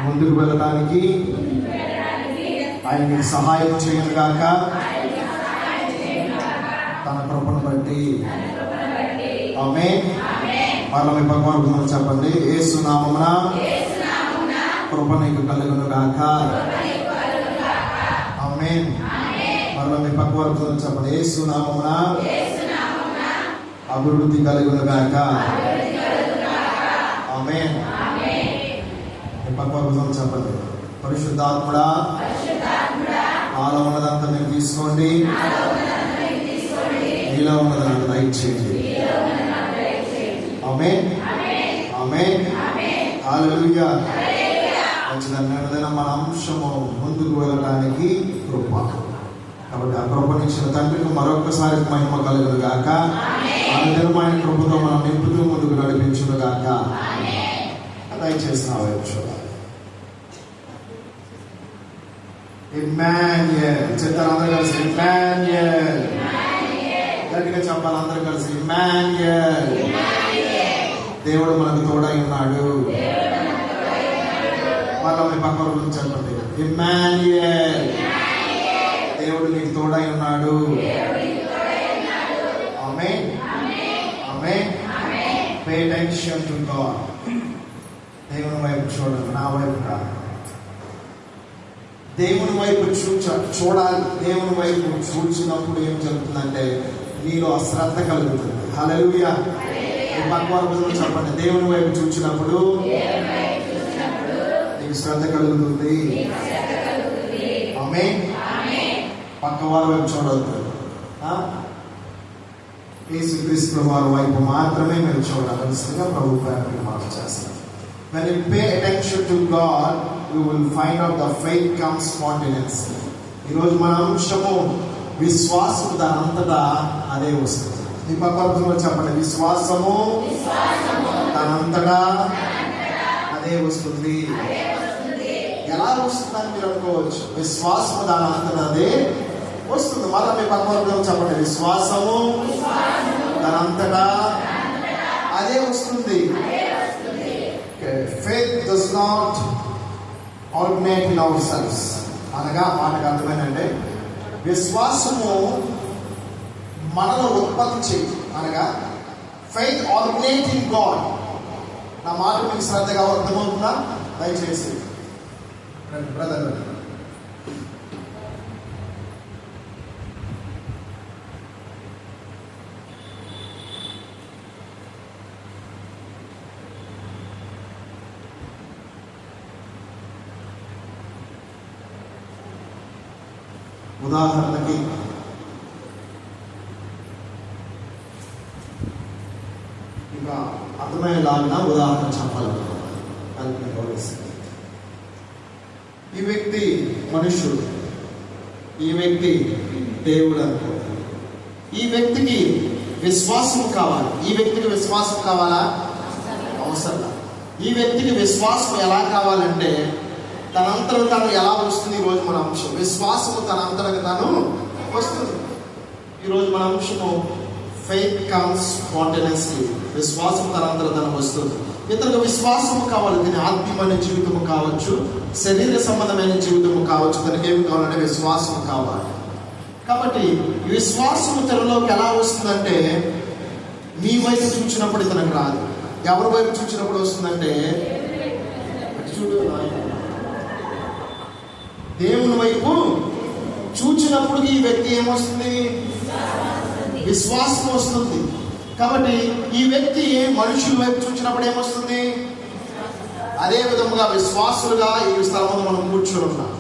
ముందుకు వెళ్ళడానికి ఆయన మీకు సహాయం చేయను గాక. తన కృపను బట్టి ఆమేన్. మరలా మీ పక్కన చెప్పండి, యేసు నామమున కృప నీకు కలుగును గాక. ఆమేన్. మరలా మీ పక్కన చెప్పండి, యేసు నామమున అభివృద్ధి కలుగును గాక. ఆమేన్. మీ పక్కన చెప్పండి, పరిశుద్ధాత్ముడా నాలో ఉన్నదంతా మీరు తీసుకోండి, నీలో ఉన్నదంతా దయచేయండి. ఆమేన్. ఆమేన్. హల్లెలూయా. మంచిదన్న మన అంశము ముందుకు వెళ్ళడానికి కృప. కాబట్టి ఆ కృపనిచ్చిన తండ్రికి మరొకసారి మహిమ కలుగును గాక. ఆయన కృపతో మనం నింపుతూ ముందుకు నడిపించును గాక. దయచేసి నా వైపు చూడాలి. ఇమ్మాన్యుయల్. చెప్తారు అందరూ కలిసి, ఇమ్మాన్యుయల్. గట్టిగా చెప్పాలి అందరూ కలిసి, ఇమ్మాన్యుయల్. దేవుడు మనకు తోడై ఉన్నాడు. మళ్ళీ మీ పక్కన గురించి చెప్పండి, ఇమ్మాన్యుయల్. దేవుడు నీకు తోడై ఉన్నాడు. Amen. Amen. Pay attention to God. దేవుని వైపు చూడండి, నా వైపు కాదు. దేవుని వైపు చూడాలి. దేవుని వైపు చూచినప్పుడు ఏం జరుగుతుందంటే నీలో అశ్రద్ధ కలుగుతుంది. హల్లెలూయా. పక్కవారు చెప్పండి, దేవుని వైపు చూచినప్పుడు నీకు శ్రద్ధ కలుగుతుంది. ఆమేన్. పక్కవారి వైపు చూడవద్దు. యేసుక్రీస్తు వారి వైపు మాత్రమే మీరు చూడాల్సిందిగా ప్రభు పేరు మాట చేస్తారు. When you pay attention to God, you will find out the faith comes spontaneously. ఈరోజు మన అంశము విశ్వాసము దానంతటా అదే వస్తుంది. ఈ పక్కన చెప్పండి, విశ్వాసము దానంతటా అదే వస్తుంది. ఎలా వస్తుందని మీరు అనుకోవచ్చు. విశ్వాసము దానంతటా అదే వస్తుంది. మళ్ళీ మీ పక్కన చెప్పండి, విశ్వాసము దానంతటా అదే వస్తుంది. Faith does not originate in ourselves. అనగా మనకు అర్థమైందంటే విశ్వాసము మనలో ఉత్పత్తి చేయదు. అనగా faith originate in God. నా మాట మీకు శ్రద్ధగా అర్థమవుతుందా? దయచేసి బ్రదర్ ఉదాహరణకి ఇంకా అర్థమయ్యేలాగా ఉదాహరణ చెప్పాలి. ఈ వ్యక్తి మనుష్యుడు, ఈ వ్యక్తి దేవుడు అనుకో. ఈ వ్యక్తికి విశ్వాసం కావాలి. ఈ వ్యక్తికి విశ్వాసం కావాలా? అవసరం. ఈ వ్యక్తికి విశ్వాసం ఎలా కావాలంటే తనంతరం తాను ఎలా వస్తుంది? ఈరోజు మన అంశం విశ్వాసము తనంతరంగా తాను వస్తుంది. ఈరోజు మన అంశము ఫెయిత్ కమ్స్ స్పాంటేనియస్లీ. విశ్వాసం తనంతరం తను వస్తుంది. ఇతరులకు విశ్వాసము కావాలి. దీని ఆత్మీయమైన జీవితము కావచ్చు, శరీర సంబంధమైన జీవితము కావచ్చు. తనకి ఏమి కావాలంటే విశ్వాసము కావాలి. కాబట్టి ఈ విశ్వాసము తనలోకి ఎలా వస్తుందంటే మీ వైపు చూచినప్పుడు ఇతనికి రాదు. ఎవరి వైపు చూచినప్పుడు వస్తుందంటే చూడు దేవుని వైపు చూచినప్పుడు ఈ వ్యక్తి ఏమొస్తుంది? విశ్వాసం వస్తుంది. కాబట్టి ఈ వ్యక్తి మనుషుల వైపు చూచినప్పుడు ఏమొస్తుంది? అదే విధముగా విశ్వాసులుగా ఈ స్థలంలో మనం కూర్చొని ఉన్నాం.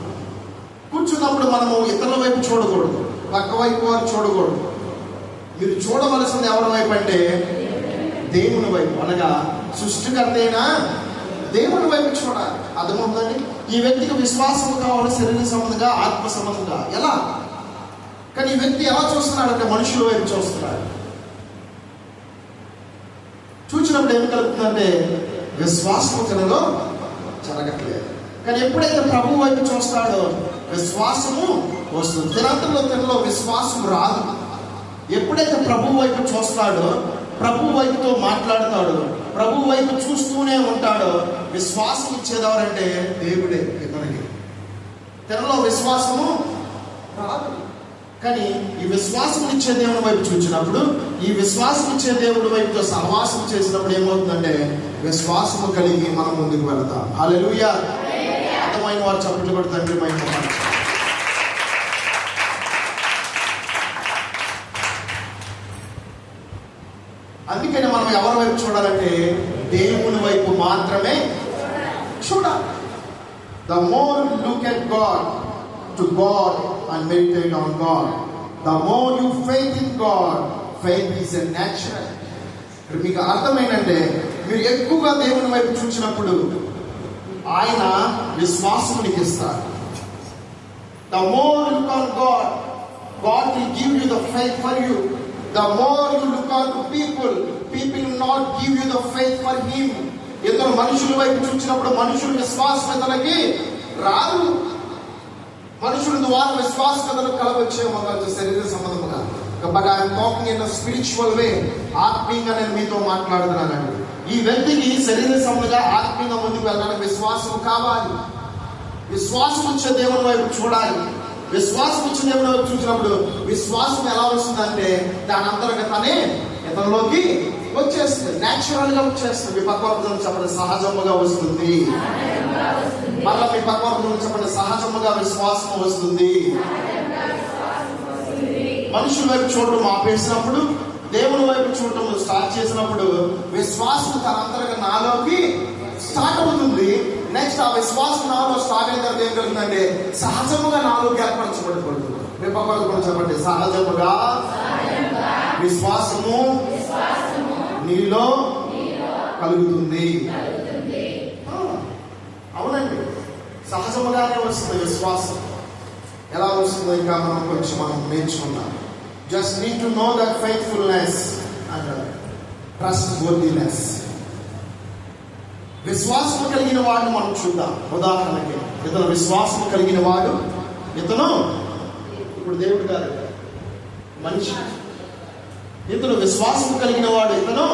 కూర్చున్నప్పుడు మనము ఇతరుల వైపు చూడకూడదు, పక్క వైపు వారు చూడకూడదు. మీరు చూడవలసింది ఎవరి వైపు అంటే దేవుని వైపు. అనగా సృష్టికర్త అయినా దేవుని వైపు చూడాలి. అర్థమవుతుందండి? ఈ వ్యక్తికి విశ్వాసం కావాలి, శరీర సంబంధంగా, ఆత్మ సంబంధంగా. ఎలా? కానీ ఈ వ్యక్తి ఎలా చూస్తున్నాడంటే మనుషుల వైపు చూస్తున్నాడు. చూసినప్పుడు ఏం కలుగుతుందంటే విశ్వాసం తనలో జరగట్లేదు. కానీ ఎప్పుడైతే ప్రభు వైపు చూస్తాడో విశ్వాసము వస్తుంది. తనలో విశ్వాసం రాదు. ఎప్పుడైతే ప్రభు వైపు చూస్తాడో, ప్రభు వైపుతో మాట్లాడతాడో, ప్రభు వైపు చూస్తూనే ఉంటాడో విశ్వాసం ఇచ్చేదెవరంటే దేవుడే. ఇతనికి తనలో విశ్వాసము రాదు. కానీ ఈ విశ్వాసం ఇచ్చే దేవుడి వైపు చూసినప్పుడు, ఈ విశ్వాసం ఇచ్చే దేవుడి వైపుతో సహవాసం చేసినప్పుడు ఏమవుతుందంటే విశ్వాసము కలిగి మనం ముందుకు వెళతాం. హల్లెలూయా. అర్థమైన వారు చప్పట్లు కొట్టి తండ్రి మహిమ. అందుకని మనం ఎవరి వైపు చూడాలంటే దేవుని వైపు మాత్రమే చూడాలి. The more you look at God, to God and meditate on God, the more you faith in God. Faith is a natural. మీకు అర్థమైందంటే మీరు ఎక్కువగా దేవుని వైపు చూసినప్పుడు ఆయన విశ్వాసం నీకు ఇస్తారు. The more you look on God, God will give you the faith for you. The more you look on to people will not give you the faith for him. ఇతను మనుషుల వైపు చూసినప్పుడు మనుషుల విశ్వాసం ఇతనికి రాదు. మనుషుల ద్వారా విశ్వాసతను కలవచ్చేమో శరీర సంబంధముగా. But I'm talking in spiritual way. ఆత్మీయంగా నేను మీతో మాట్లాడుతున్నానండి. ఈ వ్యక్తికి శరీర సంబంధంగా ఆత్మీయంగా ముందుకు వెళ్ళడానికి విశ్వాసం కావాలి. విశ్వాసం వచ్చే దేవుని వైపు చూడాలి. విశ్వాసం వచ్చే దేవుని వైపు చూసినప్పుడు విశ్వాసం ఎలా వస్తుందంటే దాని అంతర్గతనే ఇతనిలోకి వచ్చేస్తుంది. న్యాచురల్ గా వచ్చేస్తుంది. మీ పక్కన చెప్పండి సహజముగా వస్తుంది. మళ్ళీ మీ పక్కన చెప్పండి సహజముగా విశ్వాసం వస్తుంది. మనుషుల వైపు చూడటం ఆపేసినప్పుడు దేవుని వైపు చూడటం స్టార్ట్ చేసినప్పుడు విశ్వాసం తన అంతర్గత నాలోకి స్టార్ట్ అవుతుంది. నెక్స్ట్ ఆ విశ్వాసం నాలో స్టార్ట్ అయిన తర్వాత ఏం జరుగుతుందంటే సహజముగా నాలోకి ఏర్పరచబడుతుంది. మీ పక్కన చెప్పండి సహజముగా విశ్వాసము నీలో కలుగుతుంది. అవునండి, సహజముగానే వస్తుంది విశ్వాసం. ఎలా వస్తుందో ఇంకా మనం నేర్చుకున్నాం. Just need to know that faithfulness and trustworthiness. విశ్వాసం కలిగిన వాడు మనం చూద్దాం. ఉదాహరణకి ఇతను విశ్వాసం కలిగిన వాడు. ఇతను ఇప్పుడు దేవుడు గారు మనిషి. ఇతను విశ్వాసం కలిగిన వాడు, ఇతను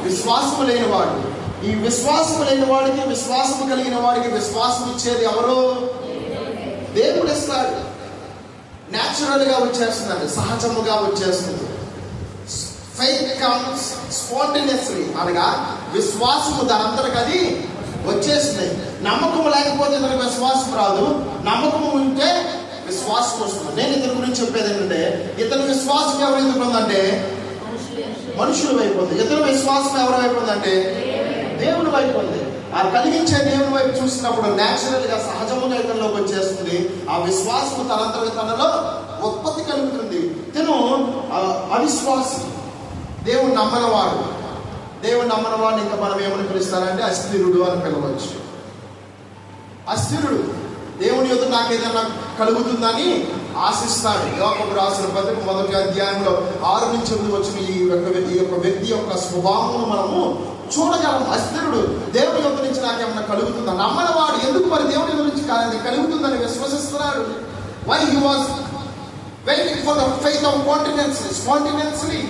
విశ్వాసము లేనివాడు. ఈ విశ్వాసము లేని వాడికి విశ్వాసము కలిగిన వాడికి విశ్వాసం ఇచ్చేది ఎవరు? దేవుడు ఇస్తాడు. న్యాచురల్ గా వచ్చేస్తుందండి, సహజముగా వచ్చేస్తుంది. ఫెయిత్ కమ్స్ స్పాంటేనియస్లీ, అనగా విశ్వాసము దానంతరకు అది వచ్చేస్తుంది. నమ్మకం లేకపోతే ఇతనికి విశ్వాసం రాదు. నమ్మకము ఉంటే విశ్వాసం వస్తుంది. నేను ఇతని గురించి చెప్పేది ఏంటంటే ఇతని విశ్వాసం ఎవరు ఎందుకు ఉందంటే మనుషుల వైపు ఉంది. ఇతని విశ్వాసం ఎవరి వైపు ఉందంటే దేవుని వైపు ఉంది. ఆ కలిగించే దేవుని వైపు చూసినప్పుడు న్యాచురల్ గా సహజముగా ఇతనిలోకి వచ్చేస్తుంది. ఆ విశ్వాసము తనలో ఉత్పత్తి కలుగుతుంది. ఇతను అవిశ్వాసి, దేవుని నమ్మనవాడు. దేవుని నమ్మనవాడు ఇంకా మనం ఏమని పిలుస్తారంటే అస్థిరుడు అని పిలవచ్చు. అస్థిరుడు దేవుని యొద్ద నాకు ఏదైనా కలుగుతుందని ఆశిస్తాడు. యోబు రాసిన పత్రిక 1వ అధ్యాయంలో 6 నుంచి 8 వచ్చిన ఈ యొక్క వ్యక్తి యొక్క స్వభావమును మనము చూడగలం. అస్థిరుడు, దేవుని యొద్ద నుంచి నాకేమన్నా కలుగుతుందా? నమ్మనవాడు ఎందుకు మరి దేవుని యొద్ద నుంచి కలుగుతుందని విశ్వసిస్తున్నాడు. Why he was waiting for the faith of spontaneously.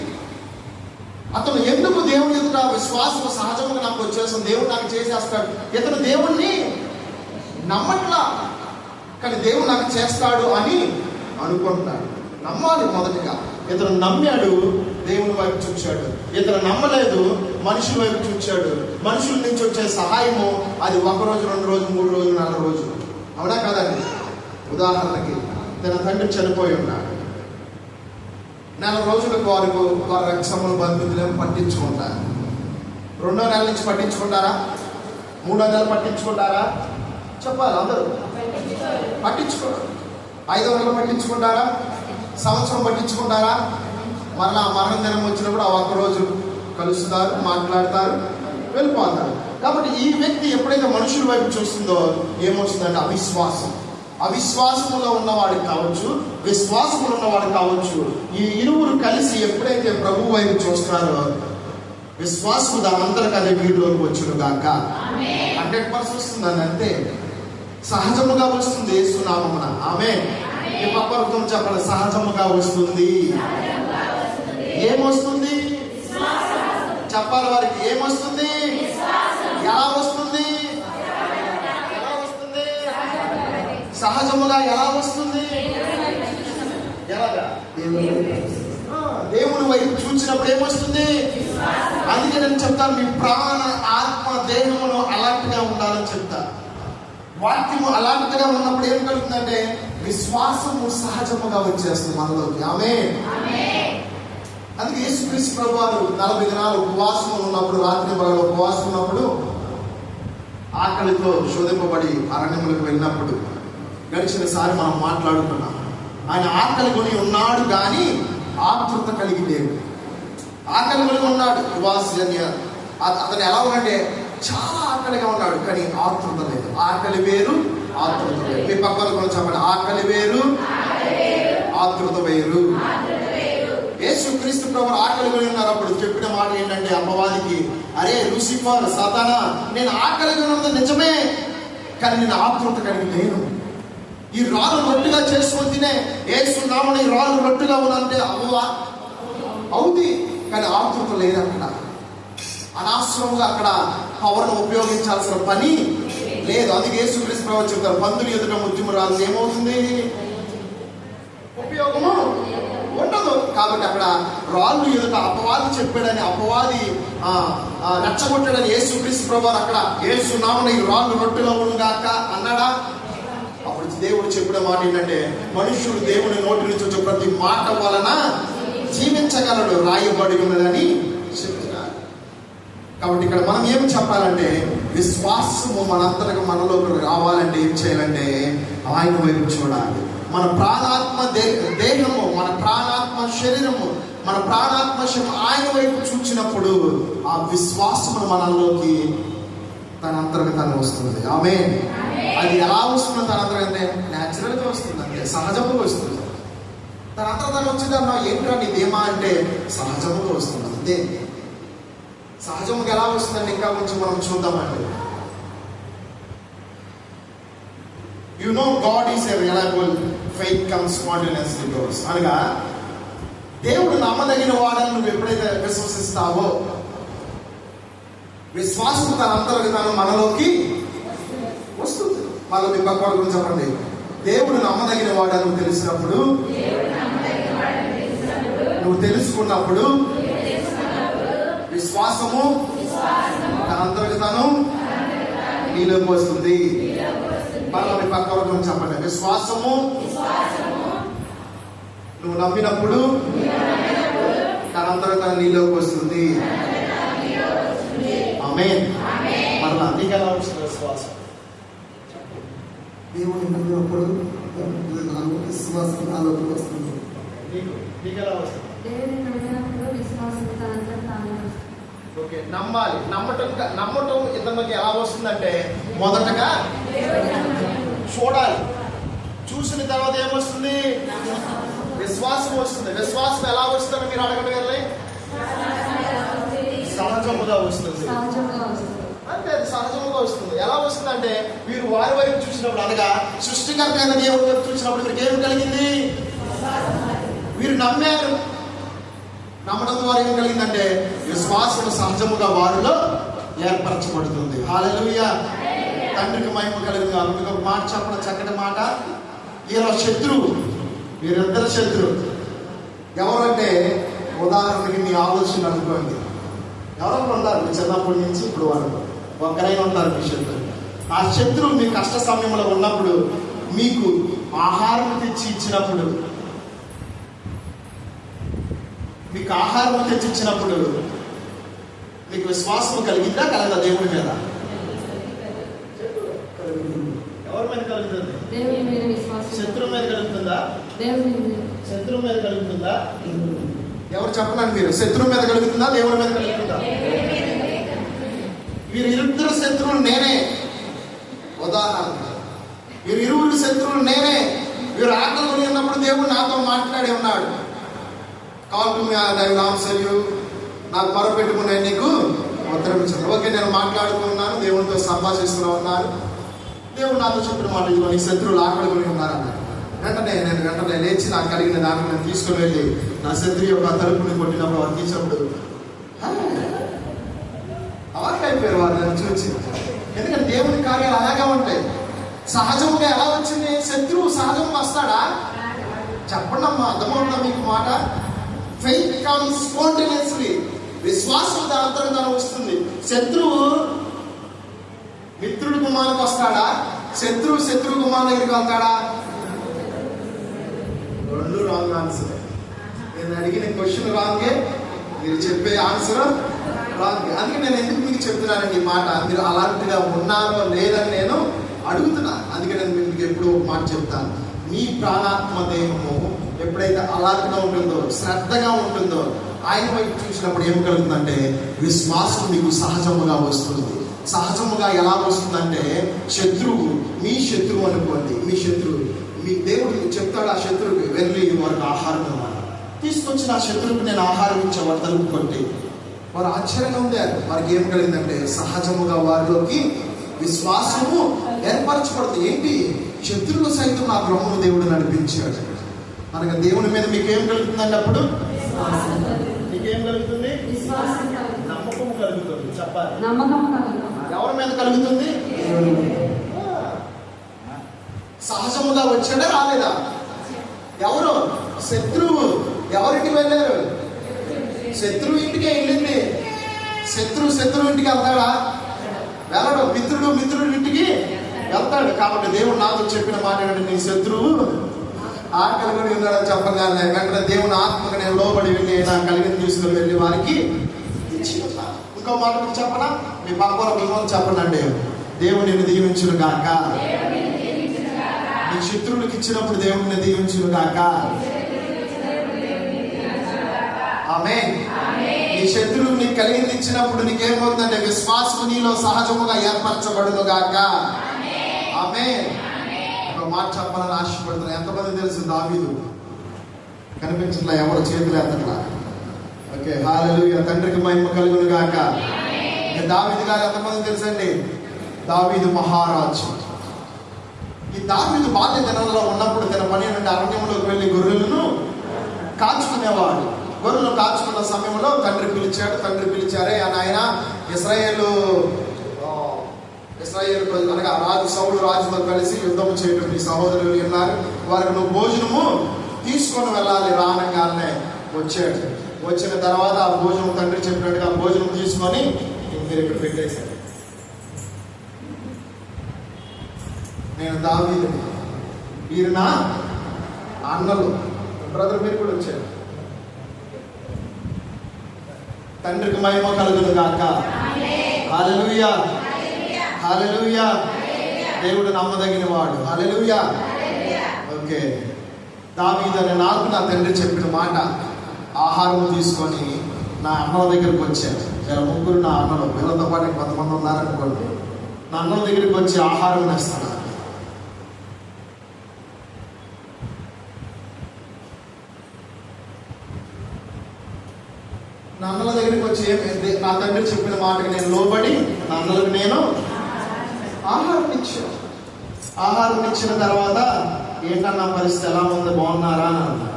అతను ఎందుకు దేవుని ఎదుట విశ్వాసం సహజంగా నాకు వచ్చేస్తుంది, దేవుడు నాకు చేసేస్తాడు. ఇతను దేవుణ్ణి నమ్మట్లా, కానీ దేవుడు నాకు చేస్తాడు అని అనుకుంటున్నాడు. నమ్మాలి మొదటిగా. ఇతను నమ్మాడు, దేవుని వైపు చూచాడు. ఇతను నమ్మలేదు, మనుషుల వైపు చూచాడు. మనుషుల నుంచి వచ్చే సహాయము అది 1 రోజు, 2 రోజు, 3 రోజులు, 4 రోజులు. అవునా కదండి? ఉదాహరణకి తన తండ్రి చనిపోయి ఉన్నాడు. 4 రోజులకు వారి రక్షములు బంధువులేమో పట్టించుకుంటారు. 2వ నెల నుంచి పట్టించుకుంటారా? 3వ నెల పట్టించుకుంటారా? చెప్పాలి అందరూ. పట్టించుకోరు. 5వ నెల పట్టించుకుంటారా? సంవత్సరం పట్టించుకుంటారా? మరలా మరణ దినం వచ్చినప్పుడు ఆ 1 రోజు కలుస్తారు, మాట్లాడతారు, వెళ్ళిపోతారు. కాబట్టి ఈ వ్యక్తి ఎప్పుడైతే మనుషుల వైపు చూస్తుందో ఏమొస్తుందంటే అవిశ్వాసం. అవిశ్వాసములో ఉన్నవాడు కావచ్చు, విశ్వాసములో ఉన్నవాడు కావచ్చు. ఈ ఇరువురు కలిసి ఎప్పుడైతే ప్రభు వైపు చూస్తారో విశ్వాసము దానంతరకు అదే వీడిలోకి వచ్చును గాక. 100% వస్తుందని అంతే. సహజముగా వస్తుంది యేసునామమున. ఆమేన్. ఈ పక్కన చెప్పండి సహజముగా వస్తుంది. ఏమొస్తుంది? చెప్పాలి వారికి. ఏమొస్తుంది? ఎలా వస్తుంది? ఎలా వస్తుంది? సహజముగా ఎలా వస్తుంది? ఎలాగా? దేవుని వైపు చూసినప్పుడు ఏమొస్తుంది? అందుకే నేను చెప్తాను, మీ ప్రాణ ఆత్మ దేహమును అలర్ట్గా ఉండాలని చెప్తా. వాక్యము అలర్ట్గా ఉన్నప్పుడు ఏం కలుగుతుందంటే విశ్వాసము సహజముగా వచ్చేస్తుంది మనలోకి. ఆమేన్. అందుకే యేసుక్రీస్తు ప్రభువారు 40 దినాలు ఉపవాసం ఉన్నప్పుడు, రాత్రి పగలు ఉపవాసం ఉన్నప్పుడు, ఆకలితో శోధింపబడి అరణ్యములకు వెళ్ళినప్పుడు గడిచినసారి మనం మాట్లాడుకున్నాం. ఆయన ఆకలి కొని ఉన్నాడు కానీ ఆతృత కలిగి లేడు. ఆకలి కొని ఉన్నాడు. అతను ఎలా ఉన్నాడంటే చాలా ఆకలిగా ఉన్నాడు కానీ ఆతృత లేదు. ఆకలి వేరు, ఆతృత వేరు. మీ పక్కన కూడా చెప్పండి, ఆకలి వేరు, ఆతృత వేరు. యేసుక్రీస్తు ప్రభువు ఆకలి కొని ఉన్నారు. అప్పుడు చెప్పిన మాట ఏంటంటే అమ్మవారికి, అరే లూసిఫర్, సాతానా, నేను ఆకలిగా ఉన్నది నిజమే కానీ నేను ఆతృత కలిగి లేను. ఈ రాళ్ళు రొట్టుగా చేసుకొని తినే యేసు నామమున ఈ రాళ్ళు రొట్టుగా ఉన్నంటే అవ్వా అవుది కానీ ఆతృత లేదు. అక్కడ అనవసరంగా అక్కడ పవర్ను ఉపయోగించాల్సిన పని లేదు. అందుకే యేసుక్రీస్తు ప్రభువు చెప్తారు, పందులు ఎదుట ముత్యము రాళ్ళు ఏమవుతుంది? ఉపయోగము ఉండదు. కాబట్టి అక్కడ రాళ్ళు ఎదుట అపవాది చెప్పాడని, అపవాది రెచ్చగొట్టాడని యేసుక్రీస్తు ప్రభువు అక్కడ యేసు నామమున ఈ రాళ్ళు రొట్టుగా ఉండుగాక అన్నాడా? అప్పుడు దేవుడు చెప్పిన మాట ఏంటంటే మనుష్యుడు దేవుని నోటి నుంచి వచ్చే ప్రతి మాట వలన జీవించగలడు, రాయబడి ఉన్నదని చెప్తున్నారు. కాబట్టి ఇక్కడ మనం ఏం చెప్పాలంటే విశ్వాసము మనంతటా మనలోకి రావాలంటే ఏం చేయాలంటే ఆయన వైపు చూడాలి. మన ప్రాణాత్మ దేహము, మన ప్రాణాత్మ శరీరము, మన ప్రాణాత్మ ఆయన వైపు చూచినప్పుడు ఆ విశ్వాసము మనలోకి తన అంతర్గతంగా వస్తుంది. ఆమేన్. అది ఎలా వస్తుంది? తన అంతర్గతంగా న్యాచురల్గా వస్తుంది, అంటే సహజముగా వస్తుంది. తన అంతర్గతంగా వచ్చిందన్నా ఏంటో నీదేమా అంటే సహజముగా వస్తుంది. అంతే. సహజముగా ఎలా వస్తుందండి? ఇంకా కొంచెం మనం చూద్దామండి. You know God is a reliable, faith comes spontaneously to us. అనగా దేవుడు నమ్మదగిన వాడని నువ్వు ఎప్పుడైతే విశ్వసిస్తావో విశ్వాసం తన అంతర్గతాన్ని మనలోకి వస్తుంది. మళ్ళీ మీ పక్క గురించి చెప్పండి. దేవుడు నమ్మదగిన వాడని నువ్వు తెలిసినప్పుడు, నువ్వు తెలుసుకున్నప్పుడు విశ్వాసము తన అంతర్గతాను నీలోకి వస్తుంది. మళ్ళీ మీ పక్క గురించి చెప్పండి. విశ్వాసము నువ్వు నమ్మినప్పుడు తన అంతర్గతాన్ని నీలోకి వస్తుంది. ఆమేన్. మరలా నీకు ఎలా వస్తుంది విశ్వాసం? దేవుని నమ్మినప్పుడు విశ్వాసం నాలోకి వస్తుంది. నీకు ఎలా వస్తుంది? దేవుని నమ్మినప్పుడు విశ్వాసం తనంతట తానే వస్తుంది. ఓకే, నమ్మాలి. నమ్మటం ఇతనికి ఎలా వస్తుందంటే మొదటగా చూడాలి. చూసిన తర్వాత ఏమొస్తుంది? విశ్వాసం వస్తుంది. విశ్వాసం ఎలా వస్తుందని మీరు అడగగలరే? సహజముగా వస్తుంది. అంటే అది సహజముగా వస్తుంది. ఎలా వస్తుంది అంటే మీరు వారి వైపు చూసినప్పుడు, అనగా సృష్టికర్త అయిన దేవుడి వైపు చూసినప్పుడు మీకు ఏమి కలిగింది? మీరు నమ్మారు. నమ్మడం ద్వారా ఏం కలిగిందంటే విశ్వాసం సహజముగా వారిలో ఏర్పరచబడుతుంది. హల్లెలూయా. తండ్రికి మహిమ కలిగింది. అందుకు ఒక మాట చెప్పడం, చక్కటి మాట. ఈయన శత్రువు, మీరిద్దరు శత్రువు. ఎవరంటే ఉదాహరణకి మీ ఆలోచన అనుకోండి. ఎవరో ఉన్నారు మీ చిన్నప్పటి నుంచి ఇప్పుడు వరకు ఒక్కరైనా ఉంటారు మీ శత్రువు. ఆ శత్రువు మీ కష్ట సమయంలో ఉన్నప్పుడు మీకు ఆహారం తెచ్చి ఇచ్చినప్పుడు, మీకు ఆహారం తెచ్చి ఇచ్చినప్పుడు మీకు విశ్వాసం కలిగిందా కలదా? దేవుడి మీద ఎవరి మీద కలుగుతుంది? దేవుని మీద విశ్వాసం. శత్రువు మీద కలుగుతుందా? దేవుని మీద. శత్రువు మీద కలుగుతుందా? ఎవరు చెప్పనండి. మీరు శత్రువు మీద కలుగుతుందా దేవుడి మీద కలుగుతుందా? వీరు ఇరువురు శత్రువులు నేనే. ఉదాహరణ, వీరు ఇరువురు శత్రువులు నేనే. వీరు ఆకలి ఉన్నప్పుడు దేవుడు నాతో మాట్లాడి ఉన్నాడు. Call to me, I will answer you. నాకు మొరపెట్టుకునే నీకు ఉత్తరం ఇచ్చాను. ఓకే, నేను మాట్లాడుతున్నాను, దేవునితో సంభాషిస్తూ ఉన్నాను. దేవుడు నాతో చెప్పిన మాట, ఇదిగో నీ శత్రువులు ఆకలి ఉన్నారన్నాడు. వెంటనే లేచి నాకు కలిగిన దాన్ని నేను తీసుకుని వెళ్ళి నా శత్రువు యొక్క తలుపుని కొట్టినప్పుడు వారు తీసినప్పుడు అయిపోయారు వారు నన్ను చూసి. ఎందుకంటే దేవుని కార్యాలు అలాగే ఉంటాయి. సహజంగా ఎలా వచ్చింది? శత్రువు సహజంగా వస్తాడా? చెప్పండి అమ్మా, అర్థమవుతుందా మీకు మాట? Faith comes spontaneously. విశ్వాసం దాంతో వస్తుంది. శత్రువు మిత్రుడి గుమ్మానికి వస్తాడా? శత్రువు గుమ్మాల దగ్గరికి వెళ్తాడా? రెండు రాంగ్ ఆన్సర్. నేను అడిగిన క్వశ్చన్ రాంగే, మీరు చెప్పే ఆన్సర్ రాంగ్. అందుకే నేను ఎందుకు మీకు చెప్తున్నానండి ఈ మాట? మీరు అలాంటిగా ఉన్నారో లేదని నేను అడుగుతున్నాను. అందుకే నేను మీకు ఎప్పుడు ఒక మాట చెప్తాను. మీ ప్రాణాత్మ దేహము ఎప్పుడైతే అలాంటిగా ఉంటుందో, శ్రద్ధగా ఉంటుందో, ఆయన వైపు చూసినప్పుడు ఏం కలుగుతుందంటే విశ్వాసం మీకు సహజముగా వస్తుంది. సహజముగా ఎలా వస్తుందంటే, మీ శత్రువు అనుకోండి, మీ దేవుడు చెప్తాడు ఆ శత్రువుకి, వెళ్ళి వారికి ఆహారం ఇవ్వాలి. తీసుకొచ్చిన ఆ శత్రువుకి నేను ఆహారం ఇచ్చేవాడు తలుపుకొట్టి. వారు ఆశ్చర్యంగా ఉండారు. వారికి ఏం కలిగిందంటే సహజముగా వారిలోకి విశ్వాసము ఏర్పరచబడుతుంది. ఏంటి? శత్రువులు సైతం నా బ్రహ్మను దేవుడు నడిపించాడు. అనగా దేవుని మీద మీకేం కలుగుతుందండి? అప్పుడు మీకేం కలుగుతుంది? నమ్మకం కలుగుతుంది. చెప్పాలి, నమ్మకం కలుగుతుంది. ఎవరి మీద కలుగుతుంది? సహజముగా వచ్చాడా రాలేదా? ఎవరు? శత్రువు. ఎవరింటికి వెళ్ళారు? శత్రువు ఇంటికే వెళ్ళింది. శత్రువు ఇంటికి వెళ్తాడా? వెళ్ళడు. మిత్రుడు ఇంటికి వెళ్తాడు. కాబట్టి దేవుడు నాతో చెప్పిన మాట ఏంటంటే, నీ శత్రువు ఆకలి కూడా ఉన్నాడని చెప్పగానే వెంటనే దేవుని ఆత్మకు నేను లోబడి వెళ్ళి నా కలిగిన తీసుకుని వెళ్ళి వారికి ఇచ్చి. ఇంకో మాట మీకు చెప్పనా? మీ పక్కన భగవంతుడు చెప్పండి అంటే, దేవుని దీవించును గాక. నీ శత్రువులకు ఇచ్చినప్పుడు దేవుని దీవించును గాక. ఆమేన్. నీ శత్రువు నీకు కలిగింది ఇచ్చినప్పుడు నీకేమవుతుందంటే విశ్వాసం నీలో సహజముగా ఏర్పరచబడును గాక. ఆమేన్. ఒక మాట చెప్పాలని ఆశపడుతున్నా. ఎంతమంది తెలుసు దావీదు? కనిపించట్లా, ఎవరు చేతులు ఎత్తట్లా. ఓకే, హల్లెలూయా. తండ్రికి మహిమ కలుగును గాక. దావీదు గారు ఎంతమంది తెలుసండి? దావీదు మహారాజు. ఈ దావీదు బాల్య దినాలలో ఉన్నప్పుడు తన పని నుండి అరణ్యంలోకి వెళ్ళి గొర్రెలను కాచుకునేవాడు. గొర్రెలు కాచుకున్న సమయంలో తండ్రి పిలిచారే ఆయన ఇశ్రాయేలు ప్రజలు అనగా సౌలు రాజుతో కలిసి యుద్ధం చేయడం మీ సహోదరులు ఉన్నారు, వారికి నువ్వు భోజనము తీసుకొని వెళ్ళాలి. రానంగానే వచ్చాడు. వచ్చిన తర్వాత ఆ భోజనం తండ్రి చెప్పినట్టుగా భోజనం తీసుకొని మీరు ఇక్కడ పెట్టేశారు. నేను దావీదు, వీరు నా అన్నలు, బ్రదర్ మీరు కూడా వచ్చారు. తండ్రికి మహిమ కలుగును గాక. హల్లెలూయా, హల్లెలూయా. దేవుడు నమ్మదగిన వాడు. హల్లెలూయా. ఓకే, దావీదు అనే నాకు నా తండ్రి చెప్పిన మాట, ఆహారం తీసుకొని నా అన్నల దగ్గరికి వచ్చాను. ముగ్గురు నా అన్నలు, వీళ్ళతో పాటు కొంతమంది ఉన్నారనుకోండి. నా అన్నల దగ్గరికి వచ్చి ఆహారం వేస్తున్నాను. నా అన్నల దగ్గరికి వచ్చి నా తండ్రి చెప్పిన మాటకి నేను లోబడి నా అన్నలకు నేను ఆహారం ఇచ్చాను. ఆహారం ఇచ్చిన తర్వాత ఏంటన్నా పరిస్థితి ఎలా ఉంది, బాగున్నారా అని అన్నారు.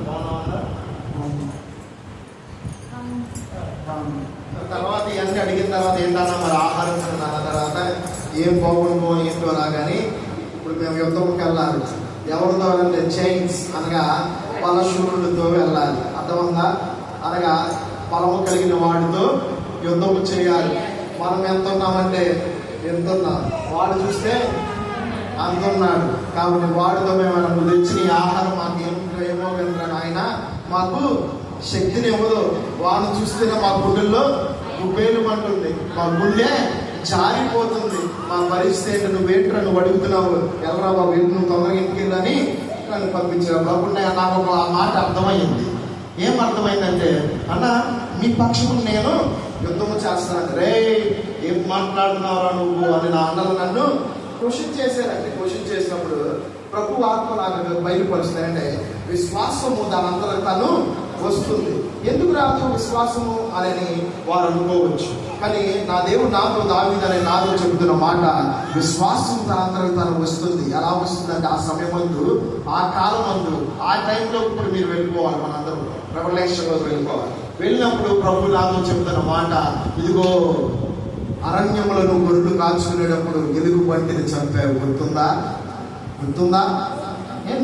తర్వాత ఇవన్నీ అడిగిన తర్వాత ఏంటన్నా మరి ఆహారం అన్న తర్వాత ఏం బాగుండో ఏంటో కానీ ఇప్పుడు మేము యుద్ధంకి వెళ్ళాలి. ఎవరితో వెళ్ళండి? చైన్స్ అనగా పలశూరులతో వెళ్ళాలి. అర్థమందా? అనగా బలము కలిగిన వాడితో యుద్ధము చేయాలి. మనం ఎంత ఉన్నామంటే ఎంత ఉన్నాం, వాడు చూస్తే అంత ఉన్నాడు. కాబట్టి వాడితో మేము తెచ్చిన ఆహారం మాకు ఏమో వెళ్తాను ఆయన మాకు శక్తిని ఇవ్వదు. వాడు చూస్తేనే మా గుండెల్లో గుబ్బేలు అంటుంది, మా గుండె జారిపోతుంది. మా పరిస్థితి ఏంటి? నువ్వేంట్రా నువ్వు అడుగుతున్నావు, వెళ్ళరా బాబు, నువ్వు తొందరగా ఇంటికి వెళ్ళని నన్ను పంపించారు. బాబు నాకు ఒక మాట అర్థమైంది. ఏం అర్థమైందంటే, అన్న మీ పక్షము నేను యుద్ధము చేస్తాను. రే ఏం మాట్లాడుతున్నావురా నువ్వు అని నా అన్నలు నన్ను క్వశ్చన్ చేశారంటే, క్వశ్చన్ చేసినప్పుడు ప్రభు ఆత్మ నాకు బయలుపరుస్తాయంటే విశ్వాసము దానంతలో తను వస్తుంది. ఎందుకు రాదు విశ్వాసము అని వారు అనుకోవచ్చు. కానీ నా దేవుడు నాతో దావీదు నాతో చెబుతున్న మాట, విశ్వాసం తనంతరం తను వస్తుంది. ఎలా వస్తుందంటే ఆ సమయమందు, ఆ కాలమందు, ఆ టైంలో ఇప్పుడు మీరు వెళ్ళిపోవాలి. మనందరం రెవల్యూషన్లోకి వెళ్ళిపోవాలి. వెళ్ళినప్పుడు ప్రభు నాతో చెబుతున్న మాట, ఇదిగో అరణ్యములో నువ్వు గొర్రెలు కాల్చుకునేటప్పుడు ఎలుగు బంటిని చంపావు, గుర్తుందా?